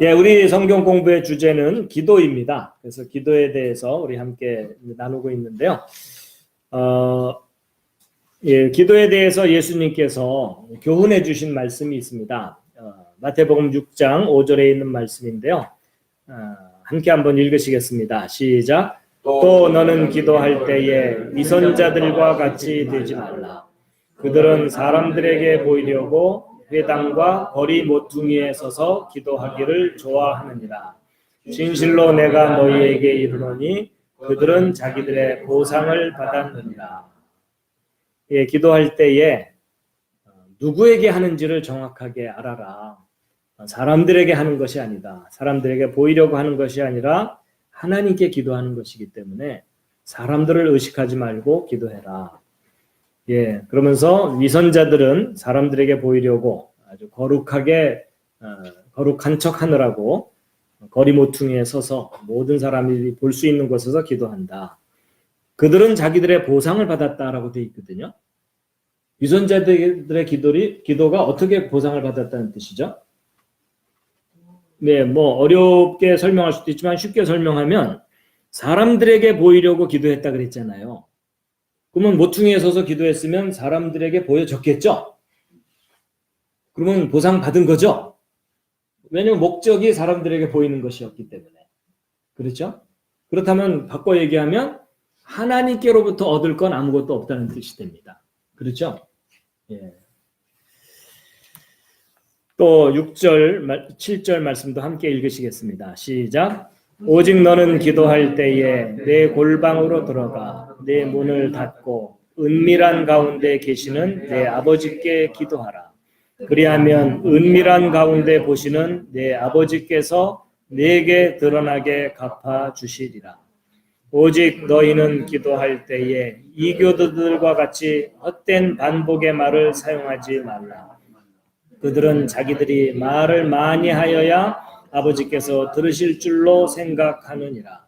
예, 우리 성경 공부의 주제는 기도입니다. 그래서 기도에 대해서 우리 함께 나누고 있는데요. 기도에 대해서 예수님께서 교훈해 주신 말씀이 있습니다. 마태복음 6장 5절에 있는 말씀인데요. 함께 한번 읽으시겠습니다. 시작. 또 너는 기도할 때에 위선자들과 같이 되지 말라. 그들은 사람들에게 보이려고 회당과 거리 모퉁이에 서서 기도하기를 좋아하느니라. 진실로 내가 너희에게 이르노니 그들은 자기들의 보상을 받았느니라. 예, 기도할 때에 누구에게 하는지를 정확하게 알아라. 사람들에게 하는 것이 아니다. 사람들에게 보이려고 하는 것이 아니라 하나님께 기도하는 것이기 때문에 사람들을 의식하지 말고 기도해라. 예, 그러면서 위선자들은 사람들에게 보이려고 아주 거룩한 척 하느라고 거리 모퉁이에 서서 모든 사람이 볼 수 있는 곳에서 기도한다. 그들은 자기들의 보상을 받았다라고 되어 있거든요. 위선자들의 기도가 어떻게 보상을 받았다는 뜻이죠? 네, 뭐 어렵게 설명할 수도 있지만 쉽게 설명하면 사람들에게 보이려고 기도했다 그랬잖아요. 그러면 모퉁이에 서서 기도했으면 사람들에게 보여졌겠죠? 그러면 보상 받은 거죠? 왜냐하면 목적이 사람들에게 보이는 것이었기 때문에. 그렇죠? 그렇다면 바꿔 얘기하면 하나님께로부터 얻을 건 아무것도 없다는 뜻이 됩니다. 그렇죠? 예. 또 6절, 7절 말씀도 함께 읽으시겠습니다. 시작. 오직 너는 기도할 때에 내 골방으로 들어가 내 문을 닫고 은밀한 가운데 계시는 내 아버지께 기도하라. 그리하면 은밀한 가운데 보시는 내 아버지께서 내게 드러나게 갚아 주시리라. 오직 너희는 기도할 때에 이교도들과 같이 헛된 반복의 말을 사용하지 말라. 그들은 자기들이 말을 많이 하여야 아버지께서 들으실 줄로 생각하느니라.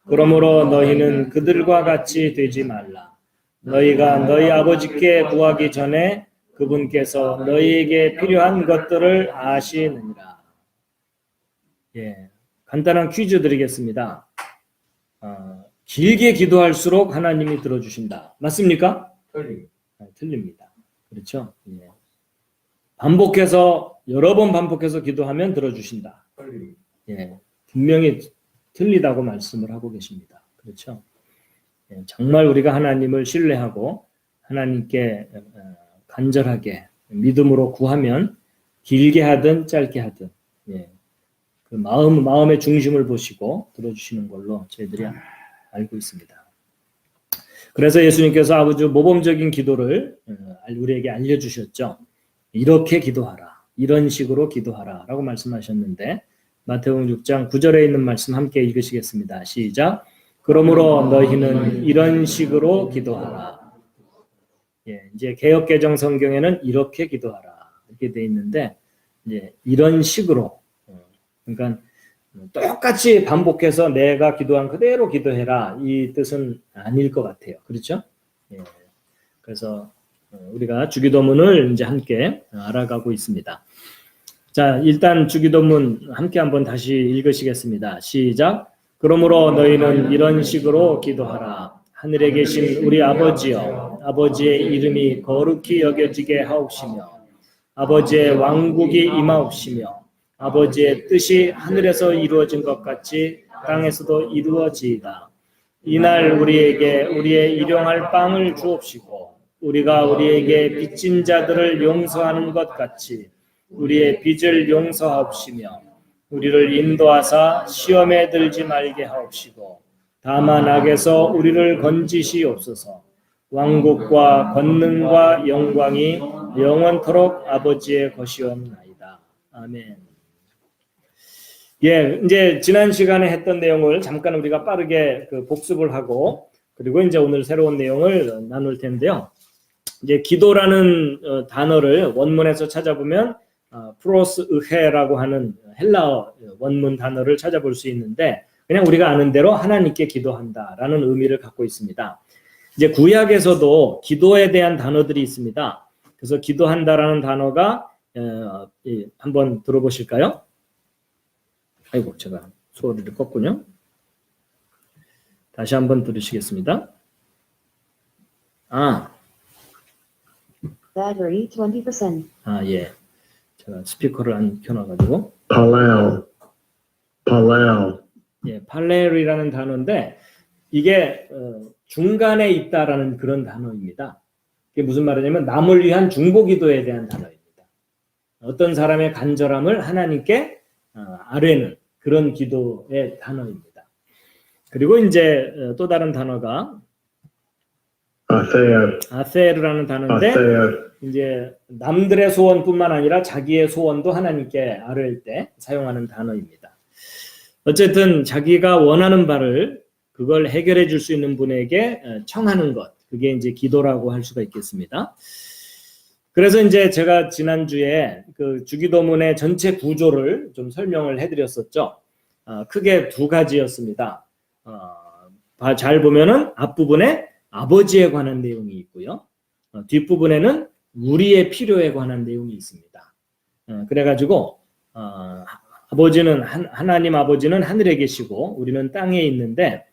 그러므로 너희는 그들과 같이 되지 말라. 너희가 너희 아버지께 구하기 전에 그분께서 너희에게 필요한 것들을 아시느니라. 예, 간단한 퀴즈 드리겠습니다. 길게 기도할수록 하나님이 들어주신다. 맞습니까? 틀립니다. 그렇죠? 예. 반복해서 여러 번 반복해서 기도하면 들어주신다. 예, 분명히 틀리다고 말씀을 하고 계십니다. 그렇죠? 예, 정말 우리가 하나님을 신뢰하고 하나님께 간절하게 믿음으로 구하면 길게 하든 짧게 하든 예, 그 마음의 중심을 보시고 들어주시는 걸로 저희들이 알고 있습니다. 그래서 예수님께서 아주 모범적인 기도를 우리에게 알려주셨죠. 이렇게 기도하라. 이런 식으로 기도하라. 라고 말씀하셨는데 마태복음 6장 9절에 있는 말씀 함께 읽으시겠습니다. 시작. 그러므로 너희는 이런 식으로 기도하라. 예, 이제 개역개정 성경에는 이렇게 기도하라. 이렇게 돼 있는데 이제 이런 식으로 그러니까 똑같이 반복해서 내가 기도한 그대로 기도해라. 이 뜻은 아닐 것 같아요. 그렇죠? 예, 그래서 우리가 주기도문을 이제 함께 알아가고 있습니다. 자, 일단 주기도문 함께 한번 다시 읽으시겠습니다. 시작. 그러므로 너희는 이런 식으로 기도하라. 하늘에 계신 우리 아버지여, 아버지의 이름이 거룩히 여겨지게 하옵시며, 아버지의 왕국이 임하옵시며, 아버지의 뜻이 하늘에서 이루어진 것 같이 땅에서도 이루어지이다. 이날 우리에게 우리의 일용할 빵을 주옵시고, 우리가 우리에게 빚진 자들을 용서하는 것 같이 우리의 빚을 용서하옵시며 우리를 인도하사 시험에 들지 말게 하옵시고 다만 악에서 우리를 건지시옵소서. 왕국과 권능과 영광이 영원토록 아버지의 것이옵나이다. 아멘. 예, 이제 지난 시간에 했던 내용을 잠깐 우리가 빠르게 복습을 하고 그리고 이제 오늘 새로운 내용을 나눌 텐데요. 이제 기도라는 단어를 원문에서 찾아보면 프로스 의헤라고 하는 헬라어 원문 단어를 찾아볼 수 있는데 그냥 우리가 아는 대로 하나님께 기도한다라는 의미를 갖고 있습니다. 이제 구약에서도 기도에 대한 단어들이 있습니다. 그래서 기도한다라는 단어가 한번 들어보실까요? 아이고, 제가 소리를 껐군요. 다시 한번 들으시겠습니다. Battery 20%. 예. 제가 스피커를 안 켜놔가지고. Palal. 예, 팔렐이라는 단어인데, 이게, 중간에 있다라는 그런 단어입니다. 이게 무슨 말이냐면, 남을 위한 중보기도에 대한 단어입니다. 어떤 사람의 간절함을 하나님께 아뢰는 그런 기도의 단어입니다. 그리고 이제 또 다른 단어가 아세르라는 단어인데 이제 남들의 소원뿐만 아니라 자기의 소원도 하나님께 아뢰을 때 사용하는 단어입니다. 어쨌든 자기가 원하는 바를 그걸 해결해 줄 수 있는 분에게 청하는 것, 그게 이제 기도라고 할 수가 있겠습니다. 그래서 이제 제가 지난주에 그 주기도문의 전체 구조를 좀 설명을 해드렸었죠. 크게 두 가지였습니다. 잘 보면은 앞부분에 아버지에 관한 내용이 있고요. 뒷부분에는 우리의 필요에 관한 내용이 있습니다. 그래가지고 아버지는 하나님 아버지는 하늘에 계시고 우리는 땅에 있는데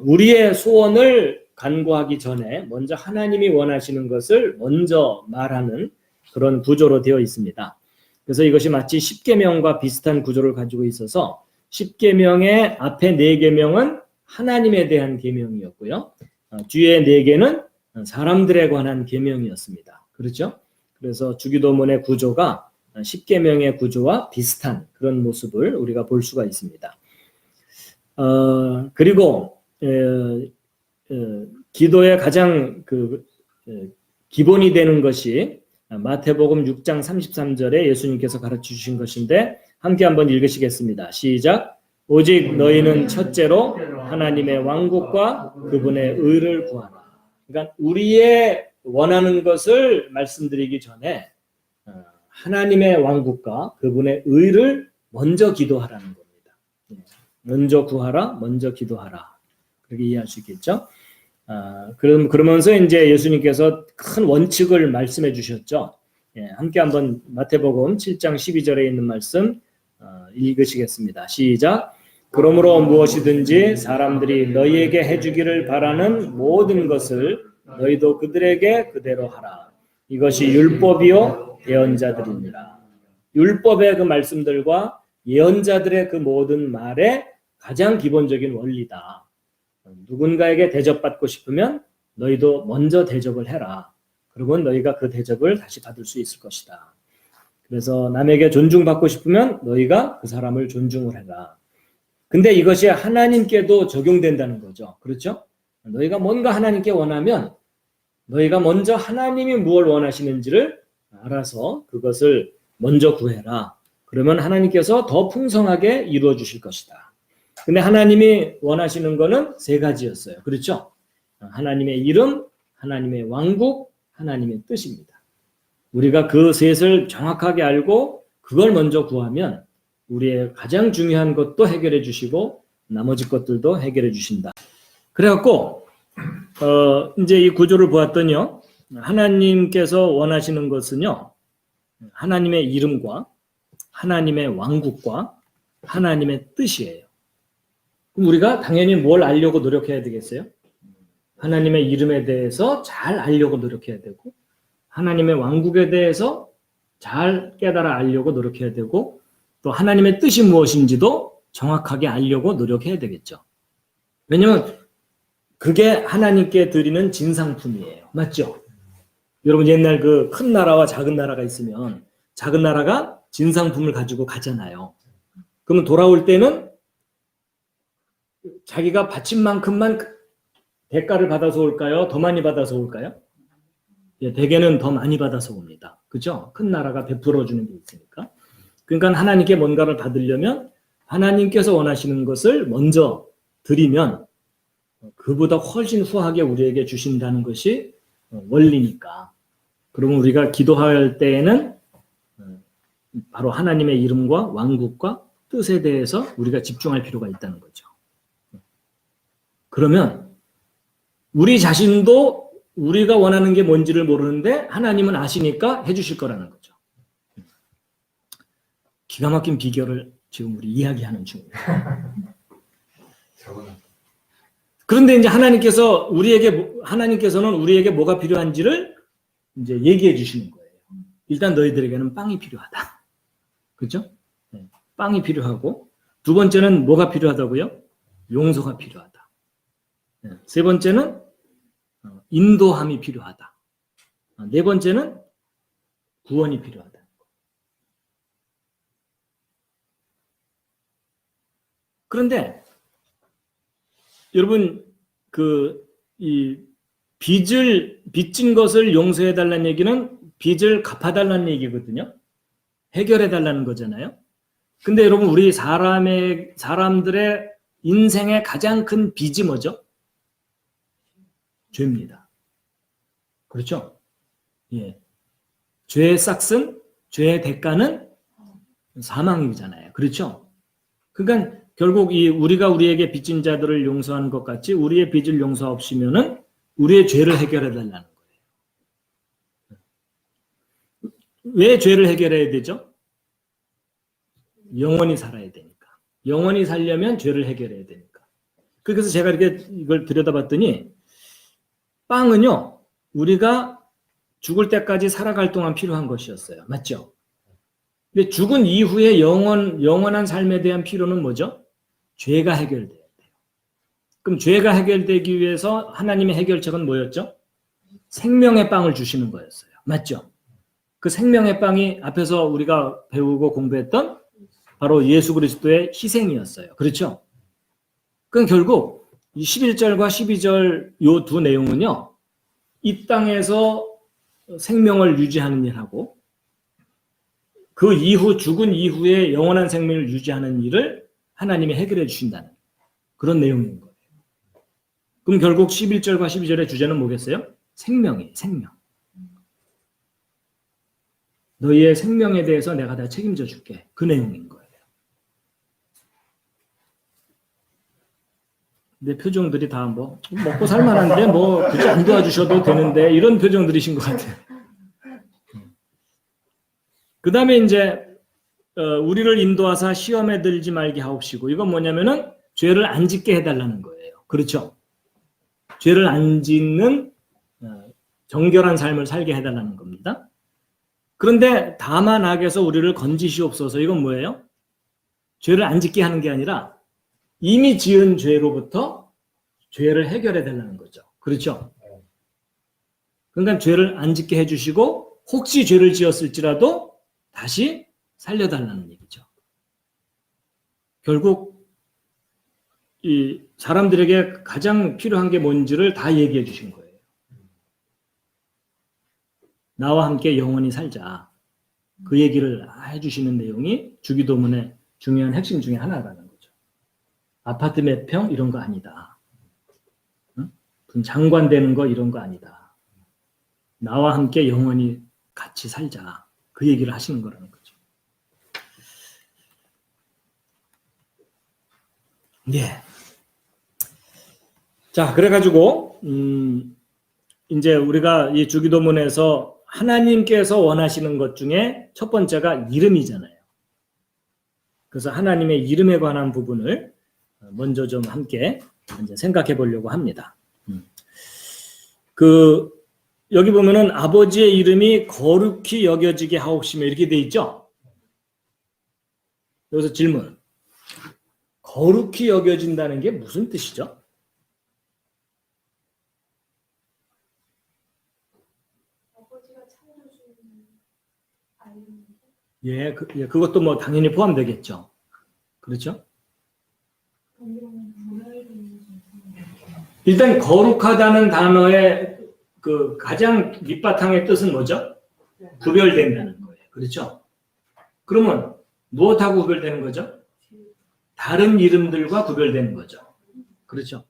우리의 소원을 간구하기 전에 먼저 하나님이 원하시는 것을 먼저 말하는 그런 구조로 되어 있습니다. 그래서 이것이 마치 십계명과 비슷한 구조를 가지고 있어서 십계명의 앞에 4계명은 하나님에 대한 계명이었고요. 뒤에 4개는 사람들에 관한 계명이었습니다. 그렇죠? 그래서 주기도문의 구조가 십계명의 구조와 비슷한 그런 모습을 우리가 볼 수가 있습니다. 그리고 기도의 가장 기본이 되는 것이 마태복음 6장 33절에 예수님께서 가르쳐 주신 것인데 함께 한번 읽으시겠습니다. 시작. 오직 너희는 첫째로 하나님의 왕국과 그분의 의를 구하라. 그러니까 우리의 원하는 것을 말씀드리기 전에 하나님의 왕국과 그분의 의를 먼저 기도하라는 겁니다. 먼저 구하라, 먼저 기도하라. 그렇게 이해할 수 있겠죠? 그러면서 이제 예수님께서 큰 원칙을 말씀해 주셨죠. 함께 한번 마태복음 7장 12절에 있는 말씀 읽으시겠습니다. 시작. 그러므로 무엇이든지 사람들이 너희에게 해주기를 바라는 모든 것을 너희도 그들에게 그대로 하라. 이것이 율법이요 예언자들입니다. 율법의 그 말씀들과 예언자들의 그 모든 말의 가장 기본적인 원리다. 누군가에게 대접받고 싶으면 너희도 먼저 대접을 해라. 그러면 너희가 그 대접을 다시 받을 수 있을 것이다. 그래서 남에게 존중받고 싶으면 너희가 그 사람을 존중을 해라. 근데 이것이 하나님께도 적용된다는 거죠. 그렇죠? 너희가 뭔가 하나님께 원하면 너희가 먼저 하나님이 무엇을 원하시는지를 알아서 그것을 먼저 구해라. 그러면 하나님께서 더 풍성하게 이루어 주실 것이다. 근데 하나님이 원하시는 거는 3가지였어요. 그렇죠? 하나님의 이름, 하나님의 왕국, 하나님의 뜻입니다. 우리가 그 셋을 정확하게 알고 그걸 먼저 구하면 우리의 가장 중요한 것도 해결해 주시고 나머지 것들도 해결해 주신다. 그래갖고 이제 이 구조를 보았더니요. 하나님께서 원하시는 것은요. 하나님의 이름과 하나님의 왕국과 하나님의 뜻이에요. 그럼 우리가 당연히 뭘 알려고 노력해야 되겠어요? 하나님의 이름에 대해서 잘 알려고 노력해야 되고 하나님의 왕국에 대해서 잘 깨달아 알려고 노력해야 되고 또 하나님의 뜻이 무엇인지도 정확하게 알려고 노력해야 되겠죠. 왜냐하면 그게 하나님께 드리는 진상품이에요. 맞죠? 여러분 옛날 그 큰 나라와 작은 나라가 있으면 작은 나라가 진상품을 가지고 가잖아요. 그러면 돌아올 때는 자기가 바친 만큼만 대가를 받아서 올까요? 더 많이 받아서 올까요? 대개는 더 많이 받아서 옵니다. 그죠? 큰 나라가 베풀어 주는 게 있으니까. 그러니까 하나님께 뭔가를 받으려면 하나님께서 원하시는 것을 먼저 드리면 그보다 훨씬 후하게 우리에게 주신다는 것이 원리니까. 그러면 우리가 기도할 때에는 바로 하나님의 이름과 왕국과 뜻에 대해서 우리가 집중할 필요가 있다는 거죠. 그러면 우리 자신도 우리가 원하는 게 뭔지를 모르는데 하나님은 아시니까 해주실 거라는 거죠. 기가 막힌 비결을 지금 우리 이야기하는 중입니다. 그런데 이제 하나님께서는 우리에게 뭐가 필요한지를 이제 얘기해 주시는 거예요. 일단 너희들에게는 빵이 필요하다. 그렇죠? 네. 빵이 필요하고, 두 번째는 뭐가 필요하다고요? 용서가 필요하다. 네. 세 번째는 인도함이 필요하다. 네 번째는 구원이 필요하다. 그런데 여러분, 이 빚진 것을 용서해 달라는 얘기는 빚을 갚아 달라는 얘기거든요. 해결해 달라는 거잖아요. 근데 여러분, 우리 사람들의 인생의 가장 큰 빚이 뭐죠? 죄입니다. 그렇죠? 예. 죄의 싹슨, 죄의 대가는 사망이잖아요. 그렇죠? 그러니까 결국 우리가 우리에게 빚진 자들을 용서하는 것 같이 우리의 빚을 용서하시면은 우리의 죄를 해결해 달라는 거예요. 왜 죄를 해결해야 되죠? 영원히 살아야 되니까. 영원히 살려면 죄를 해결해야 되니까. 그래서 제가 이렇게 이걸 들여다봤더니 빵은요, 우리가 죽을 때까지 살아갈 동안 필요한 것이었어요. 맞죠? 근데 죽은 이후에 영원한 삶에 대한 필요는 뭐죠? 죄가 해결돼야 돼요. 그럼 죄가 해결되기 위해서 하나님의 해결책은 뭐였죠? 생명의 빵을 주시는 거였어요. 맞죠? 그 생명의 빵이 앞에서 우리가 배우고 공부했던 바로 예수 그리스도의 희생이었어요. 그렇죠? 그럼 결국 11절과 12절 요 두 내용은요, 이 땅에서 생명을 유지하는 일하고 그 이후 죽은 이후에 영원한 생명을 유지하는 일을 하나님이 해결해 주신다는 그런 내용인 거예요. 그럼 결국 11절과 12절의 주제는 뭐겠어요? 생명이에요. 생명. 너희의 생명에 대해서 내가 다 책임져 줄게. 그 내용인 거예요. 내 표정들이 다 먹고 살만한데 굳이 안 도와주셔도 되는데 이런 표정들이신 것 같아요. 그 다음에 이제 우리를 인도하사 시험에 들지 말게 하옵시고, 이건 뭐냐면은 죄를 안 짓게 해달라는 거예요. 그렇죠? 죄를 안 짓는 정결한 삶을 살게 해달라는 겁니다. 그런데 다만 악에서 우리를 건지시옵소서. 이건 뭐예요? 죄를 안 짓게 하는 게 아니라 이미 지은 죄로부터 죄를 해결해 달라는 거죠. 그렇죠? 그러니까 죄를 안 짓게 해주시고 혹시 죄를 지었을지라도 다시 살려달라는 얘기죠. 결국 이 사람들에게 가장 필요한 게 뭔지를 다 얘기해 주신 거예요. 나와 함께 영원히 살자. 그 얘기를 해주시는 내용이 주기도문의 중요한 핵심 중에 하나라는 거죠. 아파트 몇 평 이런 거 아니다. 장관 되는 거 이런 거 아니다. 나와 함께 영원히 같이 살자. 그 얘기를 하시는 거라는 거죠. 예. 자, 그래가지고 이제 우리가 이 주기도문에서 하나님께서 원하시는 것 중에 첫 번째가 이름이잖아요. 그래서 하나님의 이름에 관한 부분을 먼저 좀 함께 이제 생각해 보려고 합니다. 여기 보면은 아버지의 이름이 거룩히 여겨지게 하옵시며 이렇게 돼 있죠? 여기서 질문. 거룩히 여겨진다는 게 무슨 뜻이죠? 아버지가 찾아주시는 아이입니다. 예, 그것도 당연히 포함되겠죠. 그렇죠? 일단 거룩하다는 단어의 그 가장 밑바탕의 뜻은 뭐죠? 구별된다는 거예요. 그렇죠? 그러면 무엇하고 구별되는 거죠? 다른 이름들과 구별되는 거죠. 그렇죠?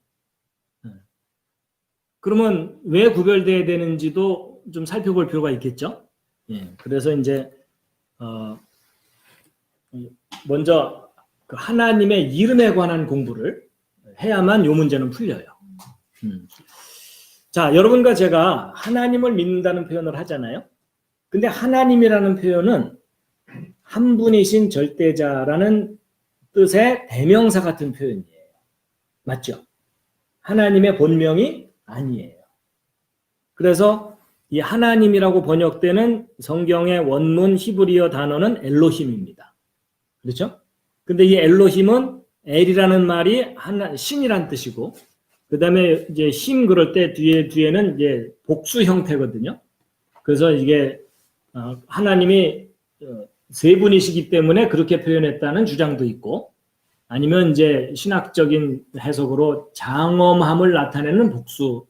그러면 왜 구별돼야 되는지도 좀 살펴볼 필요가 있겠죠? 예, 그래서 이제 먼저 그 하나님의 이름에 관한 공부를 해야만 이 문제는 풀려요. 자, 여러분과 제가 하나님을 믿는다는 표현을 하잖아요. 근데 하나님이라는 표현은 한 분이신 절대자라는 뜻의 대명사 같은 표현이에요. 맞죠? 하나님의 본명이 아니에요. 그래서 이 하나님이라고 번역되는 성경의 원문 히브리어 단어는 엘로힘입니다. 그렇죠? 근데 이 엘로힘은 엘이라는 말이 신이란 뜻이고, 그 다음에 이제 힘 그럴 때 뒤에는 이제 복수 형태거든요. 그래서 이게 하나님이 세 분이시기 때문에 그렇게 표현했다는 주장도 있고, 아니면 이제 신학적인 해석으로 장엄함을 나타내는 복수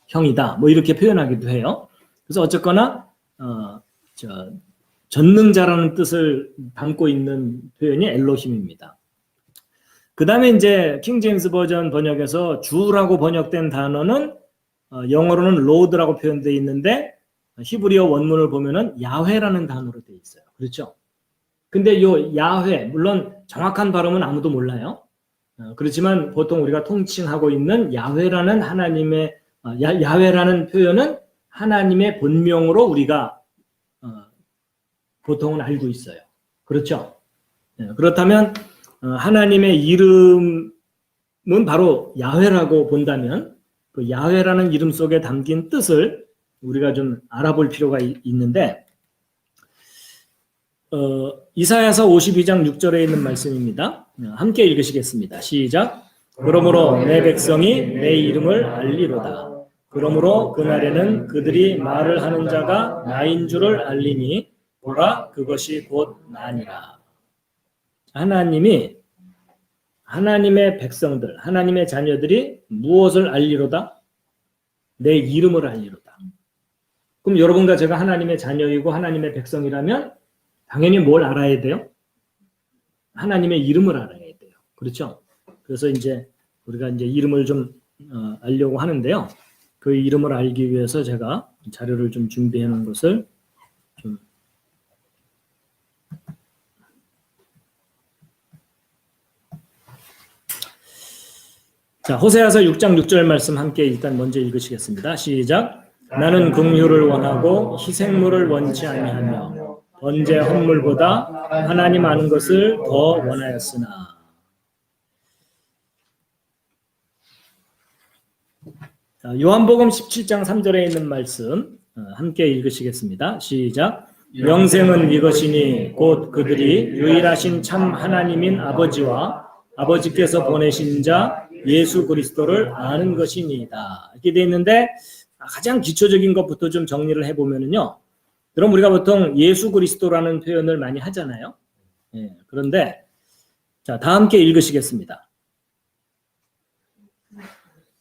형이다. 뭐 이렇게 표현하기도 해요. 그래서 어쨌거나 전능자라는 뜻을 담고 있는 표현이 엘로힘입니다. 그 다음에 이제 킹 제임스 버전 번역에서 주라고 번역된 단어는 영어로는 로드라고 표현되어 있는데 히브리어 원문을 보면은 야훼라는 단어로 되어 있어요. 그렇죠? 근데 요 야훼, 물론 정확한 발음은 아무도 몰라요. 그렇지만 보통 우리가 통칭하고 있는 야훼라는 하나님의 야훼라는 표현은 하나님의 본명으로 우리가 보통은 알고 있어요. 그렇죠? 그렇다면 하나님의 이름은 바로 야훼라고 본다면 그 야훼라는 이름 속에 담긴 뜻을 우리가 좀 알아볼 필요가 있는데 이사야서 52장 6절에 있는 말씀입니다. 함께 읽으시겠습니다. 시작. 그러므로 내 백성이 내 이름을 알리로다. 그러므로 그날에는 그들이 말을 하는 자가 나인 줄을 알리니 보라 그것이 곧 나니라. 하나님이 하나님의 백성들, 하나님의 자녀들이 무엇을 알리로다? 내 이름을 알리로다. 그럼 여러분과 제가 하나님의 자녀이고 하나님의 백성이라면 당연히 뭘 알아야 돼요? 하나님의 이름을 알아야 돼요. 그렇죠? 그래서 이제 우리가 이제 이름을 좀 알려고 하는데요. 그 이름을 알기 위해서 제가 자료를 좀 준비해 놓은 것을 좀 자, 호세아서 6장 6절 말씀 함께 일단 먼저 읽으시겠습니다. 시작. 나는 긍휼을 원하고 희생물을 원치 아니하며 번제 헌물보다 하나님 아는 것을 더 원하였으나. 자, 요한복음 17장 3절에 있는 말씀 함께 읽으시겠습니다. 시작. 영생은 이것이니 곧 그들이 유일하신 참 하나님인 아버지와 아버지께서 보내신 자 예수 그리스도를 아는 것이니이다. 이렇게 되어 있는데 가장 기초적인 것부터 좀 정리를 해보면요. 그럼 우리가 보통 예수 그리스도라는 표현을 많이 하잖아요. 예, 그런데 자, 다 함께 읽으시겠습니다.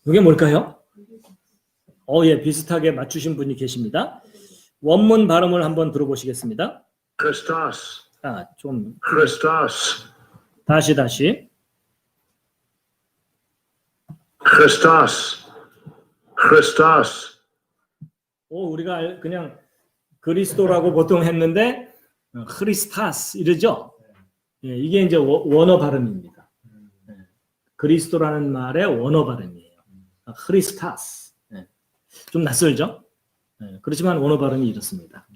이게 뭘까요? 예, 비슷하게 맞추신 분이 계십니다. 원문 발음을 한번 들어보시겠습니다. Christos. 좀 Christos. 다시. Christos. Christos. 우리가 그냥 그리스도라고 보통 했는데 크리스타스 이러죠. 예, 이게 이제 원어 발음입니다. 예, 그리스도라는 말의 원어 발음이에요. 크리스타스. 예, 좀 낯설죠? 예, 그렇지만 원어 발음이 이렇습니다.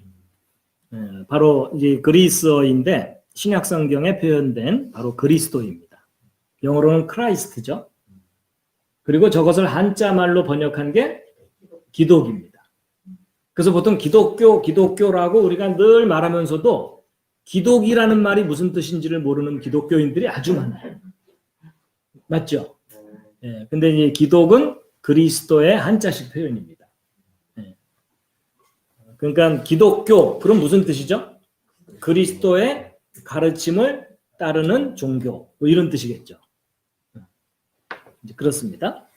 예, 바로 이제 그리스어인데 신약 성경에 표현된 바로 그리스도입니다. 영어로는 크라이스트죠. 그리고 저것을 한자 말로 번역한 게 기독입니다. 그래서 보통 기독교라고 우리가 늘 말하면서도 기독이라는 말이 무슨 뜻인지를 모르는 기독교인들이 아주 많아요. 맞죠? 예, 근데 이 기독은 그리스도의 한자식 표현입니다. 예. 그러니까 기독교, 그럼 무슨 뜻이죠? 그리스도의 가르침을 따르는 종교, 뭐 이런 뜻이겠죠. 이제 그렇습니다.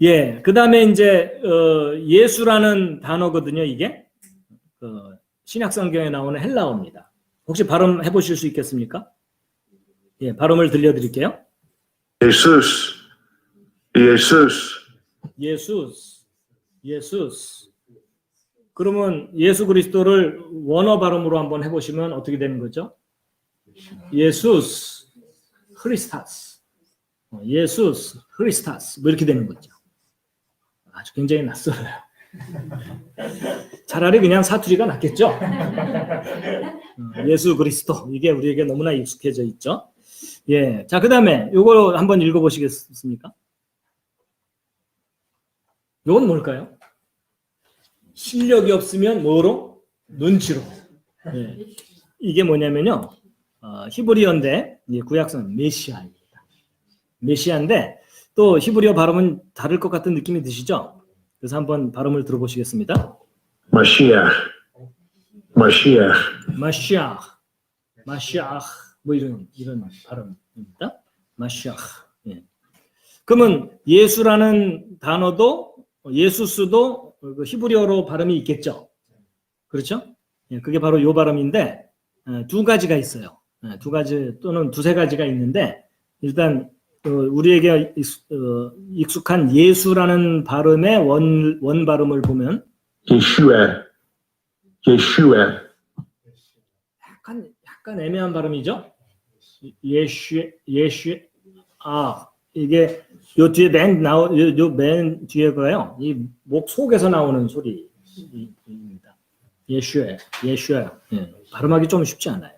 예, 그 다음에 이제 예수라는 단어거든요. 이게 신약 성경에 나오는 헬라어입니다. 혹시 발음해 보실 수 있겠습니까? 예, 발음을 들려드릴게요. Jesus. Jesus. 예수스. 그러면 예수 그리스도를 원어 발음으로 한번 해보시면 어떻게 되는 거죠? 예수스 크리스타스. 예수스 크리스타스 뭐 이렇게 되는 거죠. 아주 굉장히 낯설어요. 차라리 그냥 사투리가 낫겠죠. 예수 그리스도. 이게 우리에게 너무나 익숙해져 있죠. 예. 자, 그 다음에 요거 한번 읽어보시겠습니까? 요건 뭘까요? 실력이 없으면 뭐로? 눈치로. 예. 이게 뭐냐면요. 히브리어인데, 구약성 메시아입니다. 메시아인데, 또 히브리어 발음은 다를 것 같은 느낌이 드시죠? 그래서 한번 발음을 들어보시겠습니다. Mashiach. Mashiach. 마시아, 뭐 이런 발음입니다. 마시아. 예. 그러면 예수라는 단어도 예수스도 히브리어로 발음이 있겠죠. 그렇죠? 예, 그게 바로 요 발음인데 두 가지가 있어요. 두 가지 또는 두세 가지가 있는데 일단 우리에게 익숙한 예수라는 발음의 원 발음을 보면 Yeshua. Yeshua. 약간 애매한 발음이죠. 이게 요 뒤에 맨 뒤에가요. 이 목 속에서 나오는 소리입니다. 예슈아. 예, 발음하기 좀 쉽지 않아요.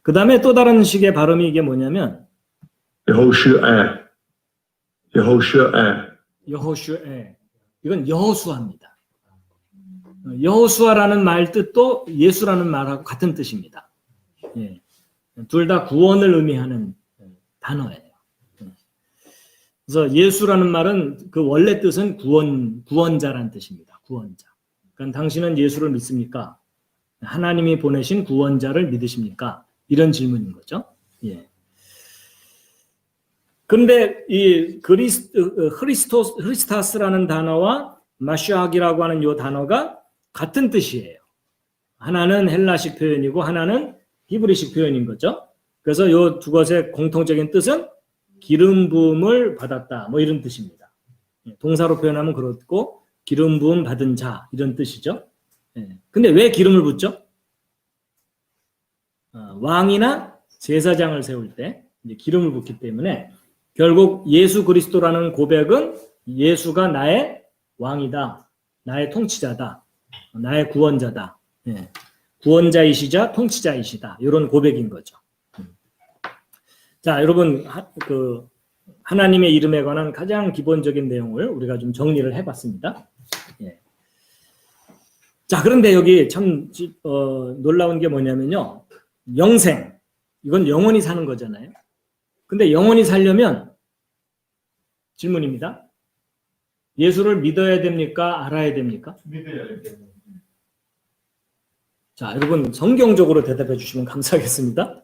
그 다음에 또 다른 식의 발음이 이게 뭐냐면 Yehoshua. Yehoshua. 여호슈아. 이건 여호수아입니다. 여호수아라는 말 뜻도 예수라는 말하고 같은 뜻입니다. 예. 둘 다 구원을 의미하는 단어예요. 그래서 예수라는 말은 그 원래 뜻은 구원자란 뜻입니다. 구원자. 그러니까 당신은 예수를 믿습니까? 하나님이 보내신 구원자를 믿으십니까? 이런 질문인 거죠. 예. 그런데 이 크리스타스라는 단어와 마시아기라고 하는 이 단어가 같은 뜻이에요. 하나는 헬라식 표현이고 하나는 히브리식 표현인 거죠. 그래서 이 두 것의 공통적인 뜻은 기름 부음을 받았다. 뭐 이런 뜻입니다. 동사로 표현하면 그렇고 기름 부음 받은 자 이런 뜻이죠. 근데 왜 기름을 붓죠? 왕이나 제사장을 세울 때 이제 기름을 붓기 때문에 결국 예수 그리스도라는 고백은 예수가 나의 왕이다. 나의 통치자다. 나의 구원자다. 구원자이시자 통치자이시다. 이런 고백인 거죠. 자, 여러분 하나님의 이름에 관한 가장 기본적인 내용을 우리가 좀 정리를 해봤습니다. 예. 자, 그런데 여기 참 놀라운 게 뭐냐면요. 영생, 이건 영원히 사는 거잖아요. 근데 영원히 살려면 질문입니다. 예수를 믿어야 됩니까? 알아야 됩니까? 믿어야 돼요. 자, 여러분 성경적으로 대답해 주시면 감사하겠습니다.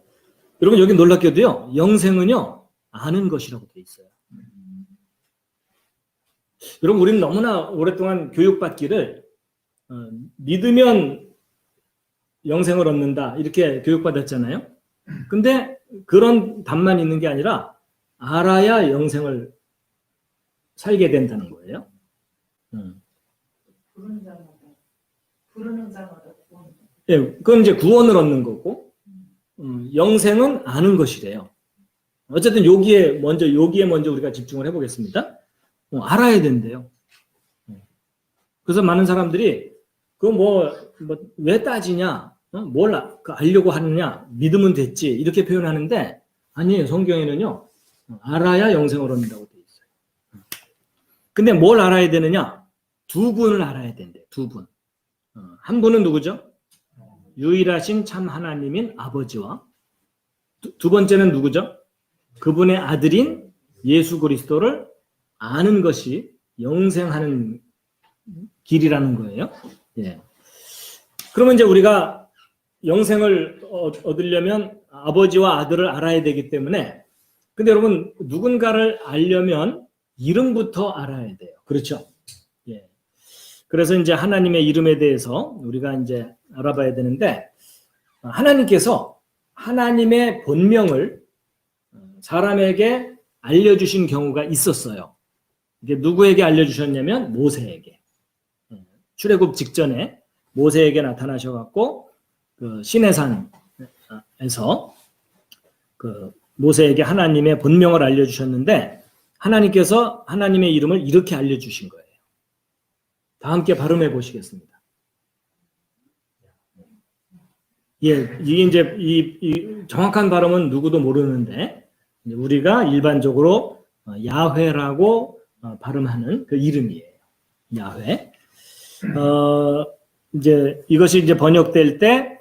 여러분 여기 놀랍게도요. 영생은요. 아는 것이라고 돼 있어요. 여러분 우리는 너무나 오랫동안 교육받기를 믿으면 영생을 얻는다 이렇게 교육받았잖아요. 근데 그런 답만 있는 게 아니라 알아야 영생을 살게 된다는 거예요. 부르는 자마다 구원. 예, 그건 이제 구원을 얻는 거고 영생은 아는 것이래요. 어쨌든 여기에 먼저 우리가 집중을 해보겠습니다. 알아야 된대요. 그래서 많은 사람들이 그거 왜 따지냐, 뭘 알려고 하느냐, 믿으면 됐지 이렇게 표현하는데 아니에요. 성경에는요 알아야 영생을 얻는다고 돼 있어요. 근데 뭘 알아야 되느냐? 두 분을 알아야 된대. 두 분. 한 분은 누구죠? 유일하신 참 하나님인 아버지와 두 번째는 누구죠? 그분의 아들인 예수 그리스도를 아는 것이 영생하는 길이라는 거예요. 예. 그러면 이제 우리가 영생을 얻으려면 아버지와 아들을 알아야 되기 때문에 근데 여러분 누군가를 알려면 이름부터 알아야 돼요. 그렇죠? 예. 그래서 이제 하나님의 이름에 대해서 우리가 이제 알아봐야 되는데 하나님께서 하나님의 본명을 사람에게 알려주신 경우가 있었어요. 이게 누구에게 알려주셨냐면 모세에게. 출애굽 직전에 모세에게 나타나셔갖고 그 시내산에서 그 모세에게 하나님의 본명을 알려주셨는데 하나님께서 하나님의 이름을 이렇게 알려주신 거예요. 다 함께 발음해 보시겠습니다. 예, 이게 이제 이 정확한 발음은 누구도 모르는데 이제 우리가 일반적으로 야훼라고 발음하는 그 이름이에요. 야훼. 이제 이것이 이제 번역될 때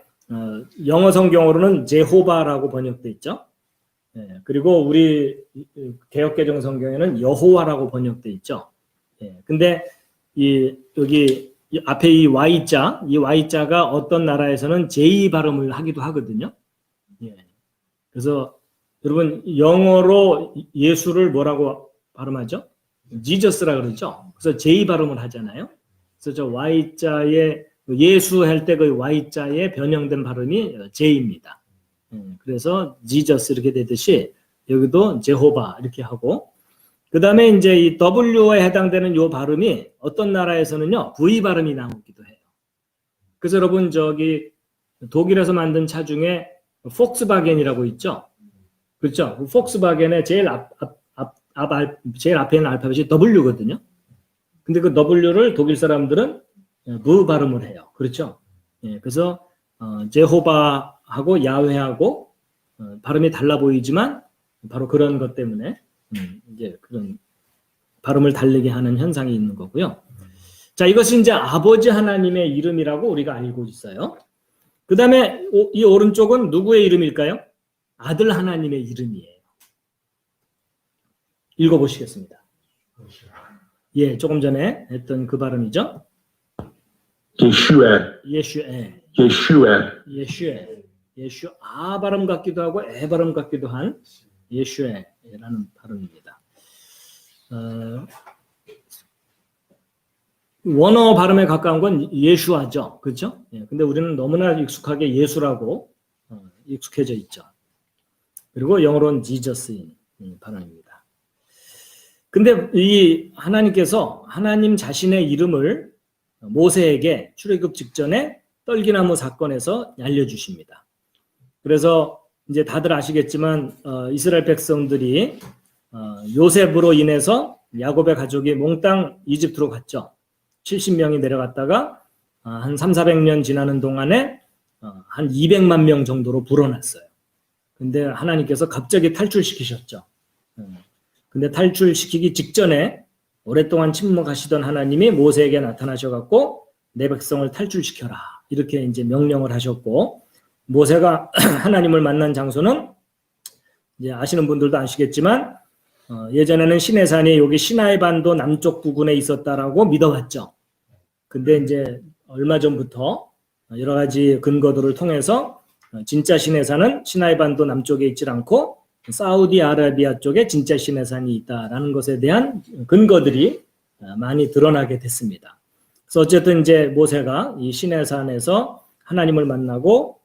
영어 성경으로는 제호바라고 번역돼 있죠. 예, 그리고 우리 개역개정 성경에는 여호와라고 번역돼 있죠. 예, 근데 여기 앞에 이 Y자가 어떤 나라에서는 J 발음을 하기도 하거든요. 예. 그래서 여러분 영어로 예수를 뭐라고 발음하죠? 지저스라 그러죠. 그래서 J 발음을 하잖아요. 그래서 저 Y자의 예수 할 때 그 Y자의 변형된 발음이 J입니다. 그래서 지저스 이렇게 되듯이 여기도 제호바 이렇게 하고 그 다음에 이제 이 W에 해당되는 요 발음이 어떤 나라에서는요, V 발음이 나오기도 해요. 그래서 여러분, 저기, 독일에서 만든 차 중에 폭스바겐이라고 있죠? 그렇죠? 폭스바겐의 제일 제일 앞에 있는 알파벳이 W거든요? 근데 그 W를 독일 사람들은 V 발음을 해요. 그렇죠? 예, 그래서, 제호바하고 야훼하고, 발음이 달라 보이지만, 바로 그런 것 때문에, 이제 그런 발음을 다르게 하는 현상이 있는 거고요. 자, 이것이 이제 아버지 하나님의 이름이라고 우리가 알고 있어요. 그 다음에 이 오른쪽은 누구의 이름일까요? 아들 하나님의 이름이에요. 읽어보시겠습니다. 예, 조금 전에 했던 그 발음이죠. 예슈에. 아 발음 같기도 하고 에 발음 같기도 한 예슈에라는 발음입니다. 원어 발음에 가까운 건 예슈아죠. 그렇죠? 예, 근데 우리는 너무나 익숙하게 예수라고 익숙해져 있죠. 그리고 영어로는 지저스인 발음입니다. 근데 이 하나님께서 하나님 자신의 이름을 모세에게 출애굽 직전에 떨기나무 사건에서 알려주십니다. 그래서 이제 다들 아시겠지만 이스라엘 백성들이 요셉으로 인해서 야곱의 가족이 몽땅 이집트로 갔죠. 70명이 내려갔다가 한 300~400년 지나는 동안에 한 200만 명 정도로 불어났어요. 근데 하나님께서 갑자기 탈출시키셨죠. 근데 탈출시키기 직전에 오랫동안 침묵하시던 하나님이 모세에게 나타나셔갖고 내 백성을 탈출시켜라. 이렇게 이제 명령을 하셨고 모세가 하나님을 만난 장소는 이제 아시는 분들도 아시겠지만 예전에는 시내산이 여기 시나이 반도 남쪽 부근에 있었다라고 믿어왔죠. 근데 이제 얼마 전부터 여러 가지 근거들을 통해서 진짜 시내산은 시나이 반도 남쪽에 있지 않고 사우디아라비아 쪽에 진짜 시내산이 있다라는 것에 대한 근거들이 많이 드러나게 됐습니다. 그래서 어쨌든 이제 모세가 이 시내산에서 하나님을 만나고